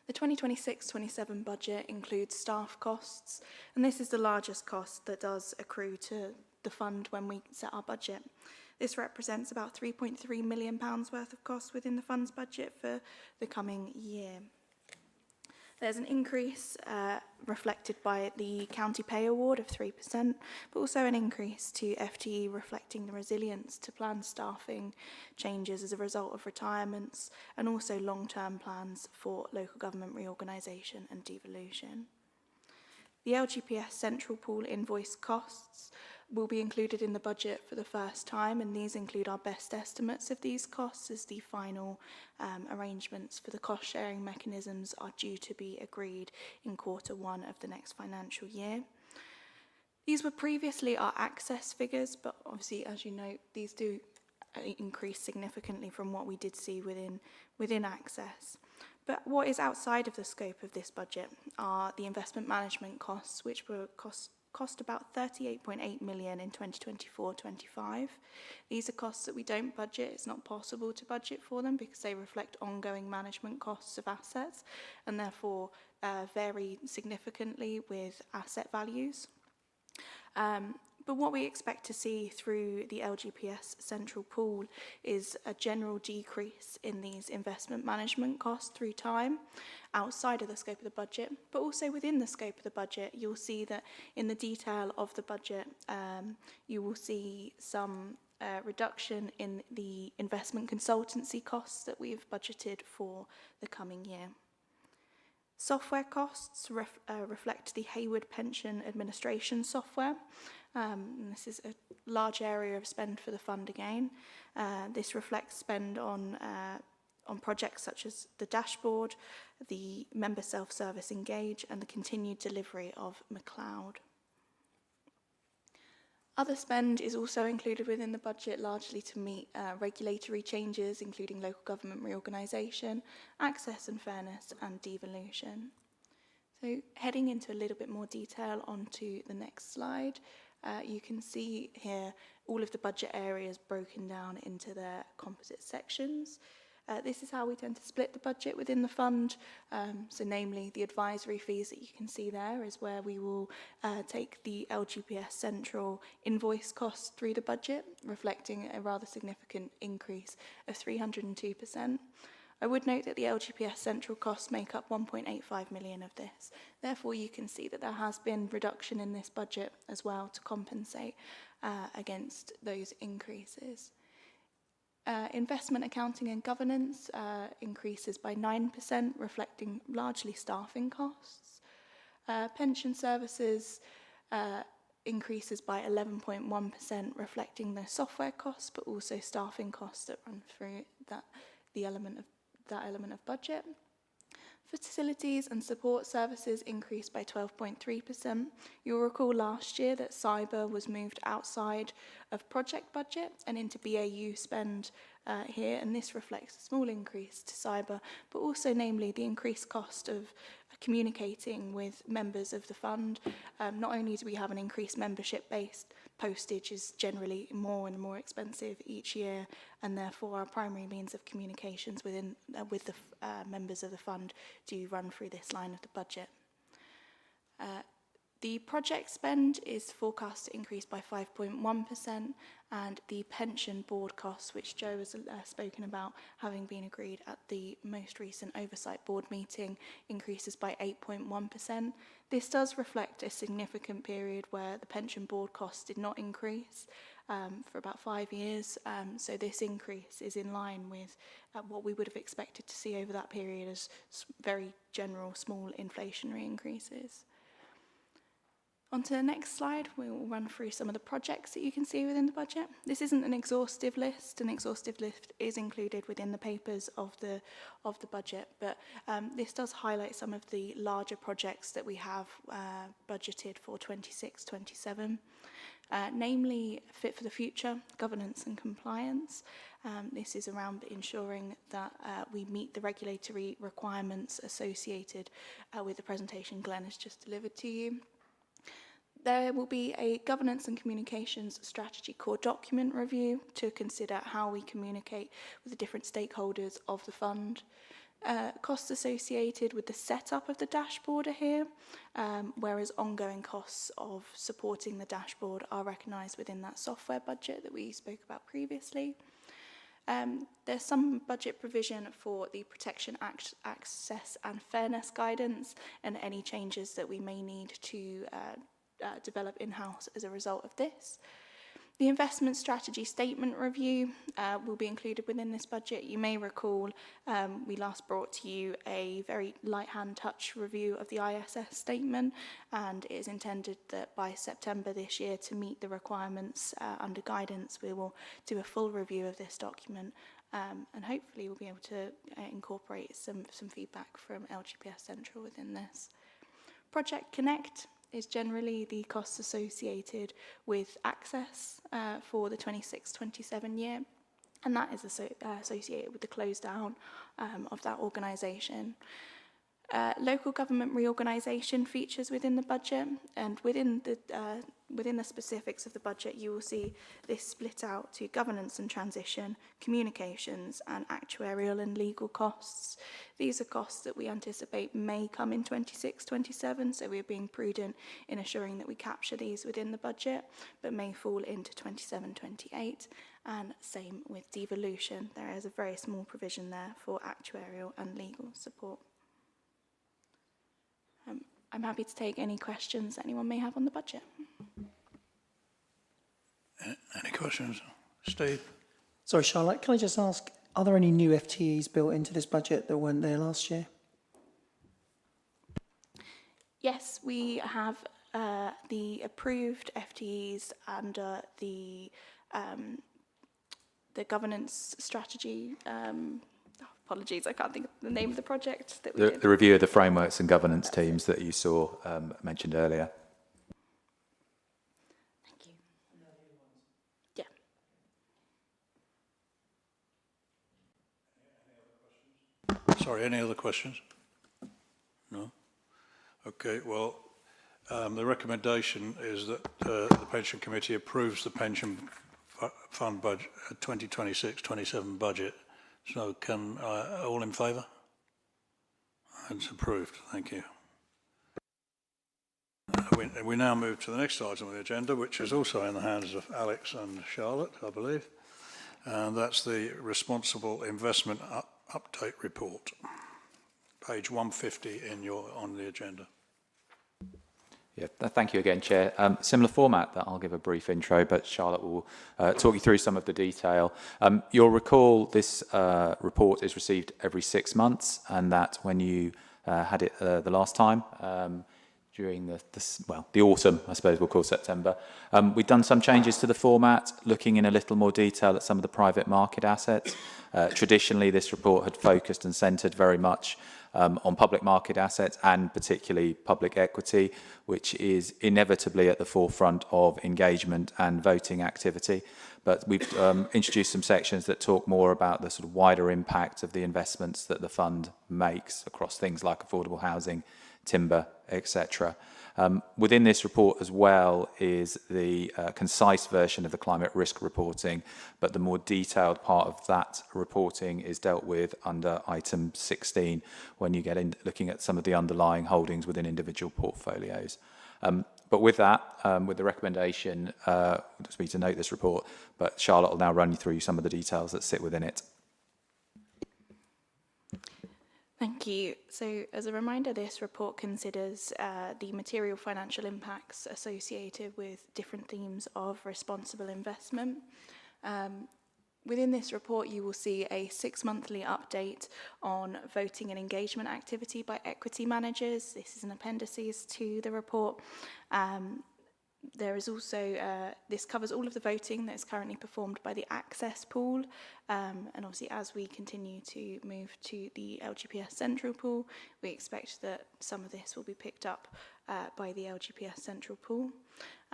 The 2026-27 budget includes staff costs, and this is the largest cost that does accrue to the fund when we set our budget. This represents about £3.3 million worth of costs within the fund's budget for the coming year. There's an increase reflected by the county pay award of 3%, but also an increase to FTE reflecting the resilience to planned staffing changes as a result of retirements, and also long-term plans for local government reorganisation and devolution. The LGPS central pool invoice costs will be included in the budget for the first time, and these include our best estimates of these costs as the final arrangements for the cost-sharing mechanisms are due to be agreed in Q1 of the next financial year. These were previously our access figures, but obviously, as you know, these do increase significantly from what we did see within access. But what is outside of the scope of this budget are the investment management costs, which were cost about 38.8 million in 2024-25. These are costs that we don't budget. It's not possible to budget for them because they reflect ongoing management costs of assets and therefore vary significantly with asset values. But what we expect to see through the LGPS central pool is a general decrease in these investment management costs through time, outside of the scope of the budget, but also within the scope of the budget. You'll see that in the detail of the budget, you will see some reduction in the investment consultancy costs that we've budgeted for the coming year. Software costs reflect the Hayward Pension Administration software. This is a large area of spend for the fund again. This reflects spend on projects such as the dashboard, the member self-service Engage, and the continued delivery of McLeod. Other spend is also included within the budget, largely to meet regulatory changes, including local government reorganisation, access and fairness, and devolution. So heading into a little bit more detail onto the next slide, you can see here all of the budget areas broken down into their composite sections. This is how we tend to split the budget within the fund. So namely, the advisory fees that you can see there is where we will take the LGPS central invoice costs through the budget, reflecting a rather significant increase of 302%. I would note that the LGPS central costs make up 1.85 million of this. Therefore, you can see that there has been reduction in this budget as well to compensate against those increases. Investment accounting and governance increases by 9%, reflecting largely staffing costs. Pension services increases by 11.1%, reflecting the software costs, but also staffing costs that run through that element of budget. Facilities and support services increased by 12.3%. You'll recall last year that cyber was moved outside of project budget and into BAU spend here, and this reflects a small increase to cyber, but also namely the increased cost of communicating with members of the fund. Not only do we have an increased membership-based, postage is generally more and more expensive each year, and therefore our primary means of communications with the members of the fund do run through this line of the budget. The project spend is forecast to increase by 5.1%, and the pension board costs, which Joe has spoken about having been agreed at the most recent oversight board meeting, increases by 8.1%. This does reflect a significant period where the pension board costs did not increase for about 5 years. So this increase is in line with what we would have expected to see over that period as very general small inflationary increases. On to the next slide, we will run through some of the projects that you can see within the budget. This isn't an exhaustive list. An exhaustive list is included within the papers of the budget, but this does highlight some of the larger projects that we have budgeted for 26-27, namely Fit for the Future, governance and compliance. This is around ensuring that we meet the regulatory requirements associated with the presentation Glenn has just delivered to you. There will be a governance and communications strategy core document review to consider how we communicate with the different stakeholders of the fund. Costs associated with the setup of the dashboard are here, whereas ongoing costs of supporting the dashboard are recognised within that software budget that we spoke about previously. There's some budget provision for the Protection Act Access and Fairness guidance and any changes that we may need to develop in-house as a result of this. The investment strategy statement review will be included within this budget. You may recall we last brought to you a very light hand touch review of the ISS statement, and it is intended that by September this year, to meet the requirements under guidance, we will do a full review of this document, and hopefully we'll be able to incorporate some feedback from LGPS Central within this. Project Connect is generally the costs associated with access for the 26-27 year, and that is associated with the close down of that organisation. Local government reorganisation features within the budget, and within the specifics of the budget you will see this split out to governance and transition, communications and actuarial and legal costs. These are costs that we anticipate may come in 26-27, so we're being prudent in assuring that we capture these within the budget, but may fall into 27-28. And same with devolution, there is a very small provision there for actuarial and legal support. I'm happy to take any questions that anyone may have on the budget. Any questions? Steve? Sorry, Charlotte, can I just ask, are there any new FTEs built into this budget that weren't there last year? Yes, we have the approved FTEs under the governance strategy. Apologies, I can't think of the name of the project that we did. The review of the frameworks and governance teams that you saw mentioned earlier. Thank you. Yeah. Sorry, any other questions? No? Okay, well, the recommendation is that the Pension Committee approves the Pension Fund budget, 2026-27 budget. So can, all in favour? It's approved, thank you. We now move to the next item on the agenda, which is also in the hands of Alex and Charlotte, I believe, and that's the Responsible Investment Update Report, page 150 on the agenda. Yeah, thank you again, Chair. Similar format that I'll give a brief intro, but Charlotte will talk you through some of the detail. You'll recall this report is received every 6 months, and that when you had it the last time, during the autumn, I suppose we'll call September, we've done some changes to the format, looking in a little more detail at some of the private market assets. Traditionally, this report had focused and centred very much on public market assets and particularly public equity, which is inevitably at the forefront of engagement and voting activity. But we've introduced some sections that talk more about the sort of wider impact of the investments that the fund makes across things like affordable housing, timber, etc. Within this report as well is the concise version of the climate risk reporting, but the more detailed part of that reporting is dealt with under item 16 when you get in looking at some of the underlying holdings within individual portfolios. But with that, with the recommendation, just me to note this report, but Charlotte will now run you through some of the details that sit within it. Thank you. So as a reminder, this report considers the material financial impacts associated with different themes of responsible investment. Within this report, you will see a 6-monthly update on voting and engagement activity by equity managers. This is an appendices to the report. There is also, this covers all of the voting that is currently performed by the Access Pool. And obviously, as we continue to move to the LGPS Central Pool, we expect that some of this will be picked up by the LGPS Central Pool.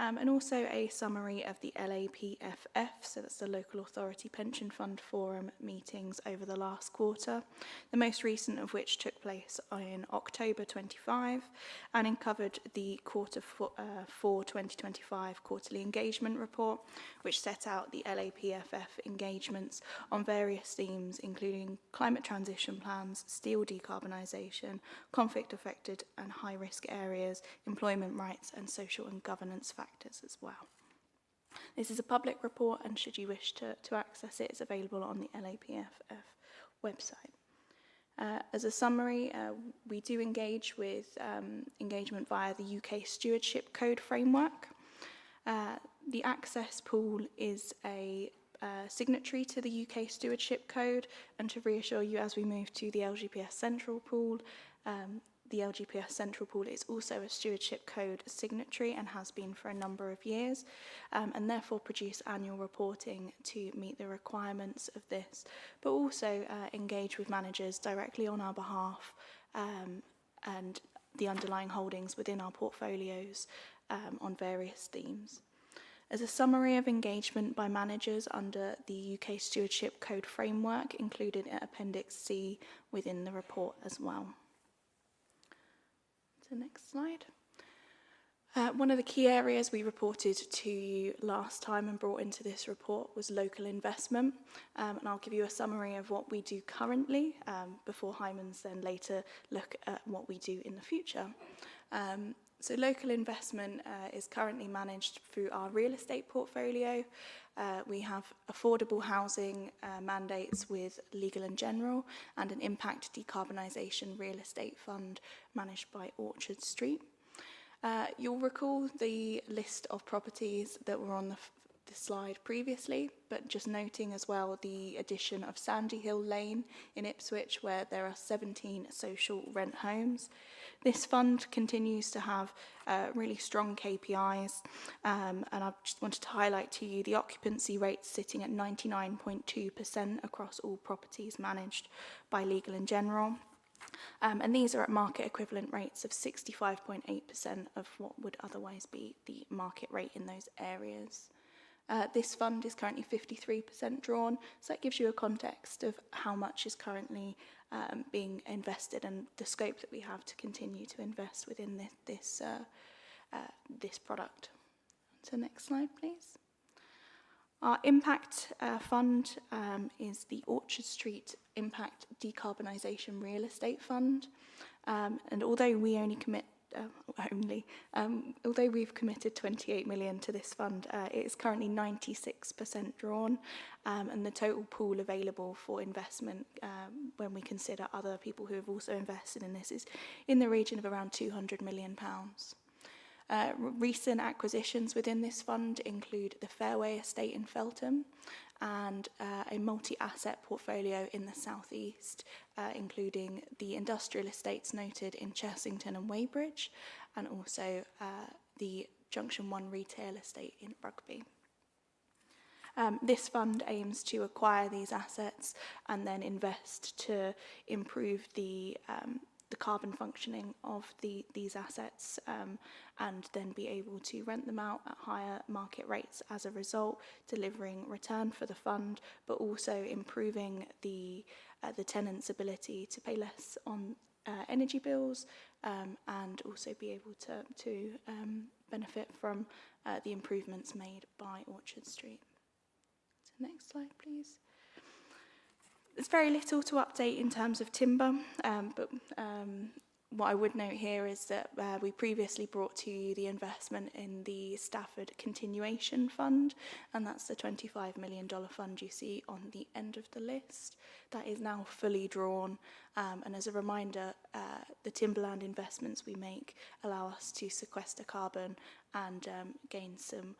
And also a summary of the LAPFF, so that's the Local Authority Pension Fund Forum meetings over the last quarter, the most recent of which took place in October 25 and covered the quarter 4 2025 quarterly engagement report, which set out the LAPFF engagements on various themes, including climate transition plans, steel decarbonisation, conflict-affected and high-risk areas, employment rights, and social and governance factors as well. This is a public report, and should you wish to access it, it's available on the LAPFF website. As a summary, we do engage with engagement via the UK Stewardship Code framework. The Access Pool is a signatory to the UK Stewardship Code, and to reassure you, as we move to the LGPS Central Pool, the LGPS Central Pool is also a Stewardship Code signatory and has been for a number of years, and therefore produce annual reporting to meet the requirements of this, but also engage with managers directly on our behalf and the underlying holdings within our portfolios on various themes. As a summary of engagement by managers under the UK Stewardship Code framework, included in Appendix C within the report as well. So next slide. One of the key areas we reported to you last time and brought into this report was local investment, and I'll give you a summary of what we do currently before Hyman's then later look at what we do in the future. So local investment is currently managed through our real estate portfolio. We have affordable housing mandates with Legal and General and an impact decarbonisation real estate fund managed by Orchard Street. You'll recall the list of properties that were on the slide previously, but just noting as well the addition of Sandy Hill Lane in Ipswich, where there are 17 social rent homes. This fund continues to have really strong KPIs, and I just wanted to highlight to you the occupancy rate sitting at 99.2% across all properties managed by Legal and General. And these are at market equivalent rates of 65.8% of what would otherwise be the market rate in those areas. This fund is currently 53% drawn, so that gives you a context of how much is currently being invested and the scope that we have to continue to invest within this product. So next slide, please. Our impact fund is the Orchard Street Impact Decarbonisation Real Estate Fund, and although we although we've committed 28 million to this fund, it is currently 96% drawn, and the total pool available for investment when we consider other people who have also invested in this is in the region of around £200 million. Recent acquisitions within this fund include the Fairway Estate in Feltham and a multi-asset portfolio in the southeast, including the industrial estates noted in Chessington and Weybridge, and also the Junction 1 retail estate in Rugby. This fund aims to acquire these assets and then invest to improve the carbon functioning of these assets, and then be able to rent them out at higher market rates as a result, delivering return for the fund, but also improving the tenant's ability to pay less on energy bills, and also be able to benefit from the improvements made by Orchard Street. So next slide, please. There's very little to update in terms of timber, but what I would note here is that we previously brought to you the investment in the Stafford Continuation Fund, and that's the $25 million fund you see on the end of the list. That is now fully drawn, and as a reminder, the timberland investments we make allow us to sequester carbon and gain some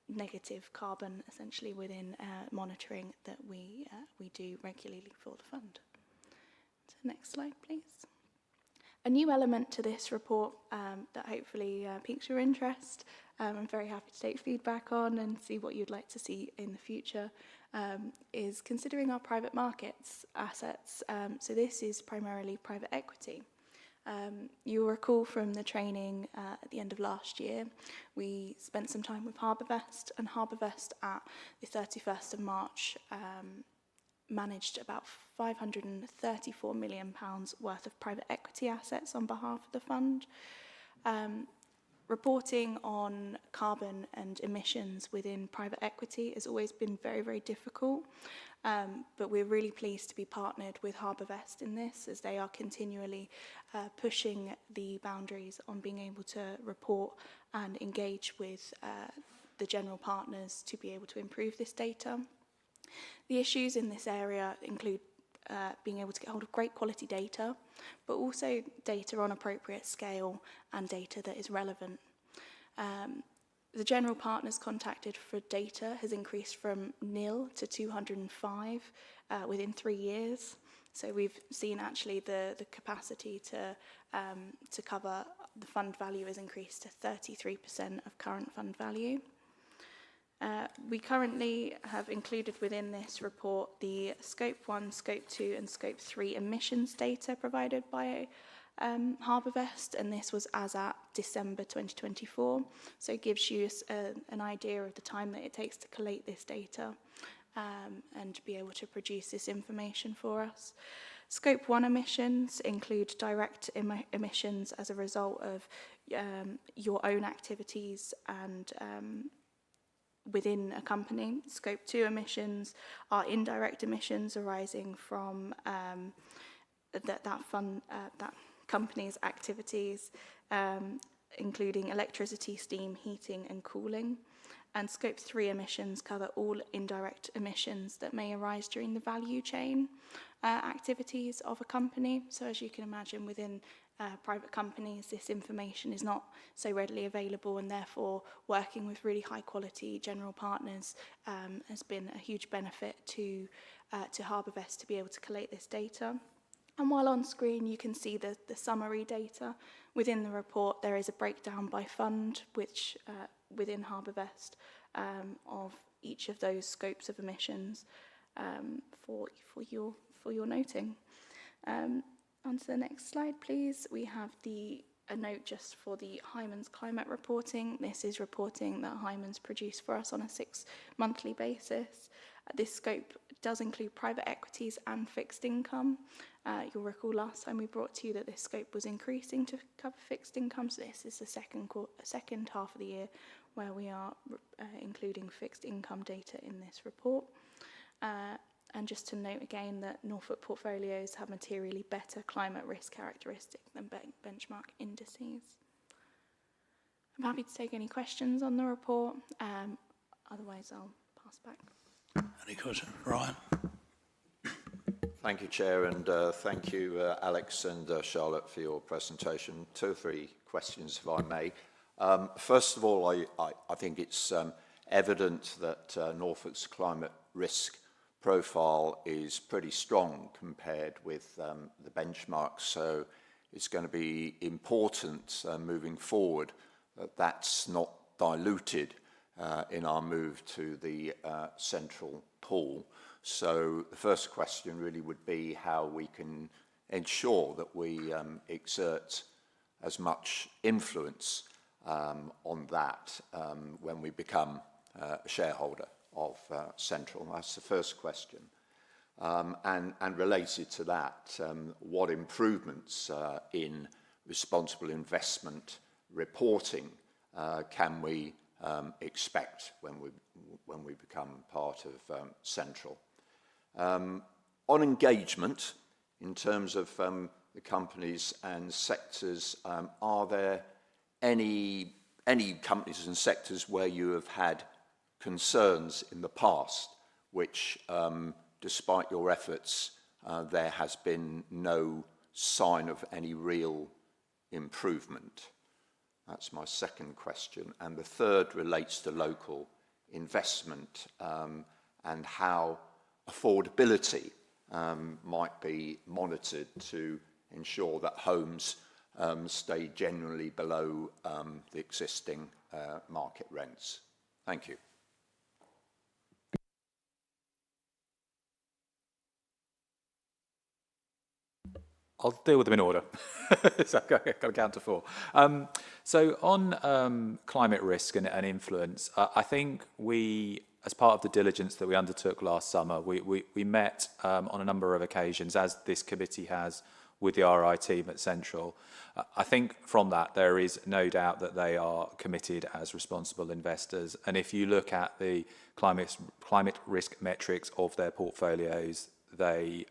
negative carbon essentially within monitoring that we do regularly for the fund. So next slide, please. A new element to this report that hopefully piques your interest, I'm very happy to take feedback on and see what you'd like to see in the future, is considering our private markets assets. So this is primarily private equity. You'll recall from the training at the end of last year, we spent some time with HarbourVest, and HarbourVest at the 31st of March managed about £534 million worth of private equity assets on behalf of the fund. Reporting on carbon and emissions within private equity has always been very, very difficult, but we're really pleased to be partnered with HarbourVest in this, as they are continually pushing the boundaries on being able to report and engage with the general partners to be able to improve this data. The issues in this area include being able to get hold of great quality data, but also data on appropriate scale and data that is relevant. The general partners contacted for data has increased from 0 to 205 within 3 years. So we've seen actually the capacity to cover the fund value has increased to 33% of current fund value. We currently have included within this report the Scope 1, Scope 2 and Scope 3 emissions data provided by HarbourVest, and this was as at December 2024. So it gives you an idea of the time that it takes to collate this data and be able to produce this information for us. Scope 1 emissions include direct emissions as a result of your own activities and within a company. Scope 2 emissions are indirect emissions arising from that company's activities, including electricity, steam, heating and cooling. And Scope 3 emissions cover all indirect emissions that may arise during the value chain activities of a company. So as you can imagine, within private companies, this information is not so readily available, and therefore working with really high quality general partners has been a huge benefit to HarbourVest to be able to collate this data. And while on screen you can see the summary data. Within the report there is a breakdown by fund, which within HarbourVest of each of those scopes of emissions for your noting. On to the next slide, please. We have a note just for the Hyman's climate reporting. This is reporting that Hyman's produce for us on a 6-monthly basis. This scope does include private equities and fixed income. You'll recall last time we brought to you that this scope was increasing to cover fixed income. So this is the second half of the year where we are including fixed income data in this report. And just to note again that Norfolk portfolios have materially better climate risk characteristics than benchmark indices. I'm happy to take any questions on the report. Otherwise, I'll pass back. Any questions? Ryan? Thank you, Chair, and thank you, Alex and Charlotte, for your presentation. 2 or 3 questions, if I may. First of all, I think it's evident that Norfolk's climate risk profile is pretty strong compared with the benchmarks. So it's going to be important moving forward that that's not diluted in our move to the central pool. So the first question really would be how we can ensure that we exert as much influence on that when we become a shareholder of Central. That's the first question. And related to that, what improvements in responsible investment reporting can we expect when we become part of Central? On engagement, in terms of the companies and sectors, are there any companies and sectors where you have had concerns in the past which, despite your efforts, there has been no sign of any real improvement? That's my second question. And the third relates to local investment and how affordability might be monitored to ensure that homes stay generally below the existing market rents. Thank you. I'll deal with them in order. So I've got to count to 4. So on climate risk and influence, I think we, as part of the diligence that we undertook last summer, we met on a number of occasions, as this committee has with the RI team at Central. I think from that there is no doubt that they are committed as responsible investors. And if you look at the climate risk metrics of their portfolios, they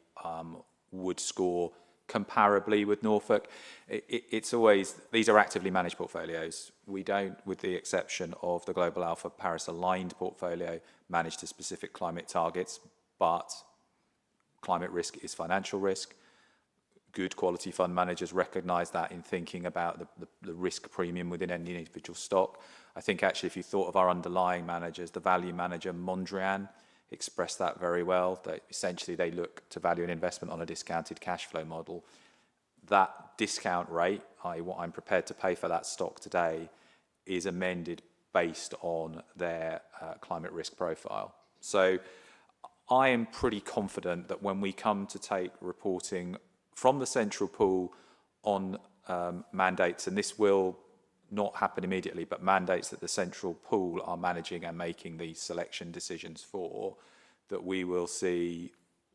would score comparably with Norfolk. It's always, these are actively managed portfolios. We don't, with the exception of the Global Alpha Paris aligned portfolio, manage to specific climate targets, but climate risk is financial risk. Good quality fund managers recognise that in thinking about the risk premium within any individual stock. I think actually if you thought of our underlying managers, the value manager Mondrian expressed that very well, that essentially they look to value an investment on a discounted cash flow model. That discount rate, i.e. what I'm prepared to pay for that stock today, is amended based on their climate risk profile. So I am pretty confident that when we come to take reporting from the central pool on mandates, and this will not happen immediately, but mandates that the central pool are managing and making these selection decisions for, that we will see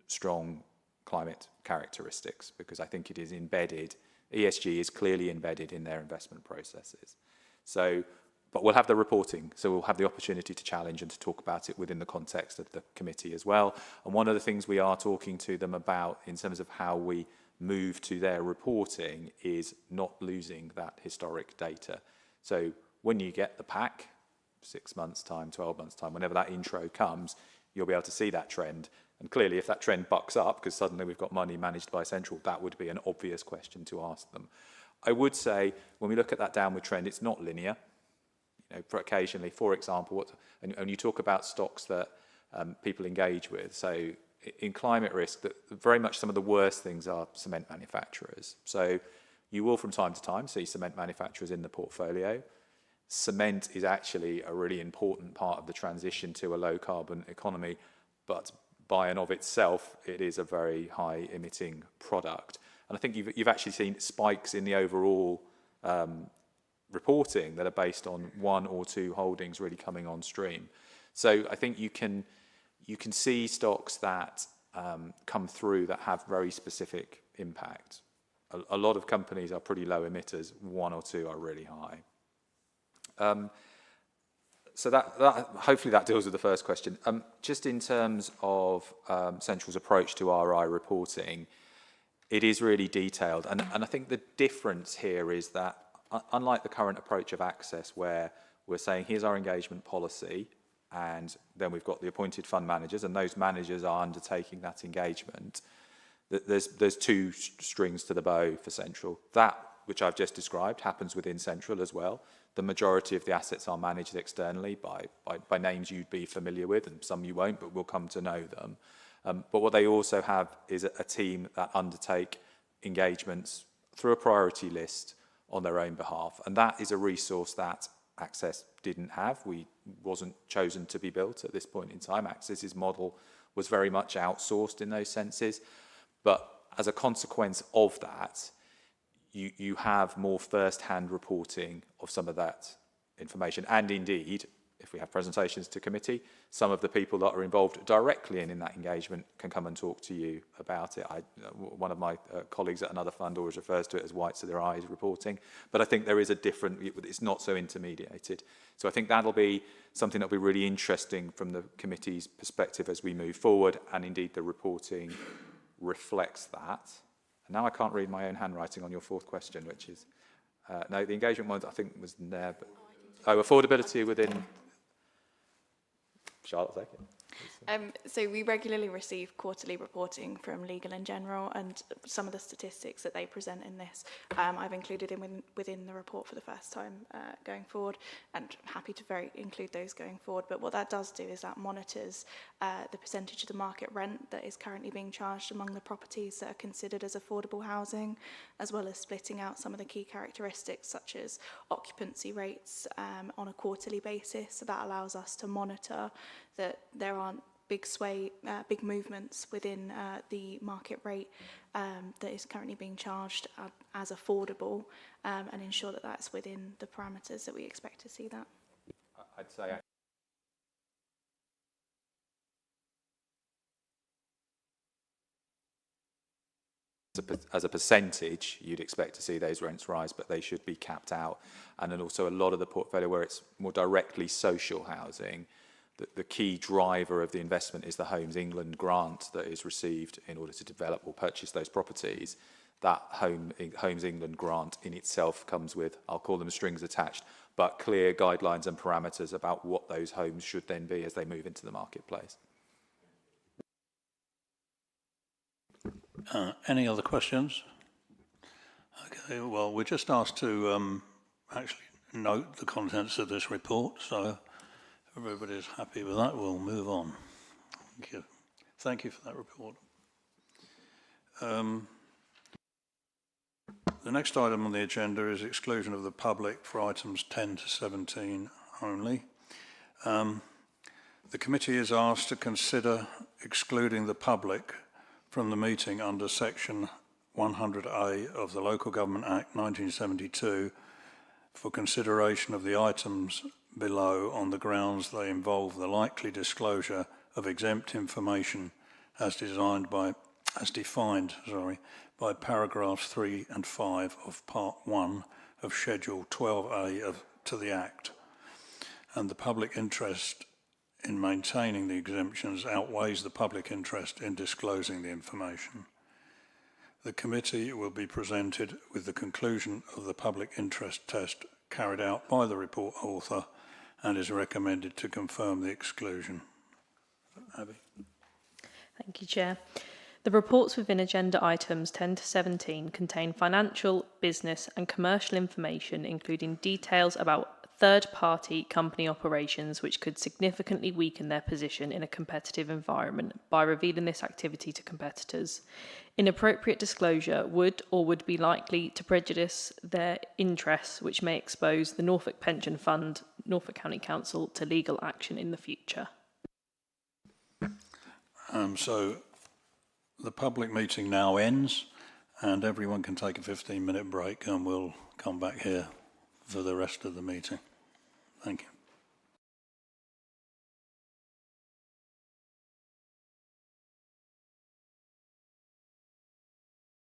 strong climate characteristics, because I think it is embedded, ESG is clearly embedded in their investment processes. So, but we'll have the reporting, so we'll have the opportunity to challenge and to talk about it within the context of the committee as well. And one of the things we are talking to them about in terms of how we move to their reporting is not losing that historic data. So when you get the pack, 6 months' time, 12 months' time, whenever that intro comes, you'll be able to see that trend. And clearly, if that trend bucks up, because suddenly we've got money managed by Central, that would be an obvious question to ask them. I would say, when we look at that downward trend, it's not linear. You know, for occasionally, for example, and you talk about stocks that people engage with. So in climate risk, that very much some of the worst things are cement manufacturers. So you will from time to time see cement manufacturers in the portfolio. Cement is actually a really important part of the transition to a low carbon economy, but by and of itself, it is a very high emitting product. And I think you've actually seen spikes in the overall reporting that are based on 1 or 2 holdings really coming on stream. So I think you can see stocks that come through that have very specific impact. A lot of companies are pretty low emitters, 1 or 2 are really high. So that hopefully that deals with the first question. Just in terms of Central's approach to RI reporting, it is really detailed. And I think the difference here is that unlike the current approach of Access, where we're saying here's our engagement policy, and then we've got the appointed fund managers, and those managers are undertaking that engagement. There's 2 strings to the bow for Central. That which I've just described, happens within Central as well. The majority of the assets are managed externally by names you'd be familiar with, and some you won't, but we'll come to know them. But what they also have is a team that undertake engagements through a priority list on their own behalf. And that is a resource that Access didn't have. We wasn't chosen to be built at this point in time. Access's model was very much outsourced in those senses. But as a consequence of that, you have more first-hand reporting of some of that information. And indeed, if we have presentations to committee, some of the people that are involved directly in that engagement can come and talk to you about it. One of my colleagues at another fund always refers to it as whites of their eyes reporting. But I think there is a different, it's not so intermediated. So I think that'll be something that'll be really interesting from the committee's perspective as we move forward. And indeed, the reporting reflects that. And now I can't read my own handwriting on your fourth question, which is, no, the engagement one I think was there. But, affordability within... Charlotte, take it. So we regularly receive quarterly reporting from Legal & General, and some of the statistics that they present in this I've included within the report for the first time going forward, and happy to include those going forward. But what that does do is that monitors the percentage of the market rent that is currently being charged among the properties that are considered as affordable housing, as well as splitting out some of the key characteristics such as occupancy rates on a quarterly basis. So that allows us to monitor that there aren't big movements within the market rate that is currently being charged as affordable, and ensure that that's within the parameters that we expect to see that. I'd say as a percentage, you'd expect to see those rents rise, but they should be capped out. And then also a lot of the portfolio where it's more directly social housing, the key driver of the investment is the Homes England grant that is received in order to develop or purchase those properties. That Homes England grant in itself comes with, I'll call them strings attached, but clear guidelines and parameters about what those homes should then be as they move into the marketplace. Any other questions? Okay, well, we're just asked to actually note the contents of this report, so everybody's happy with that. We'll move on. Thank you. Thank you for that report. The next item on the agenda is exclusion of the public for items 10 to 17 only. The committee is asked to consider excluding the public from the meeting under section 100A of the Local Government Act 1972 for consideration of the items below on the grounds they involve the likely disclosure of exempt information as defined by paragraphs 3 and 5 of Part 1 of Schedule 12A to the Act, and the public interest in maintaining the exemptions outweighs the public interest in disclosing the information. The committee will be presented with the conclusion of the public interest test carried out by the report author and is recommended to confirm the exclusion. Abby. Thank you, Chair. The reports within agenda items 10 to 17 contain financial, business and commercial information, including details about third-party company operations which could significantly weaken their position in a competitive environment by revealing this activity to competitors. Inappropriate disclosure would be likely to prejudice their interests, which may expose the Norfolk Pension Fund, Norfolk County Council to legal action in the future. So the public meeting now ends and everyone can take a 15-minute break and we'll come back here for the rest of the meeting. Thank you.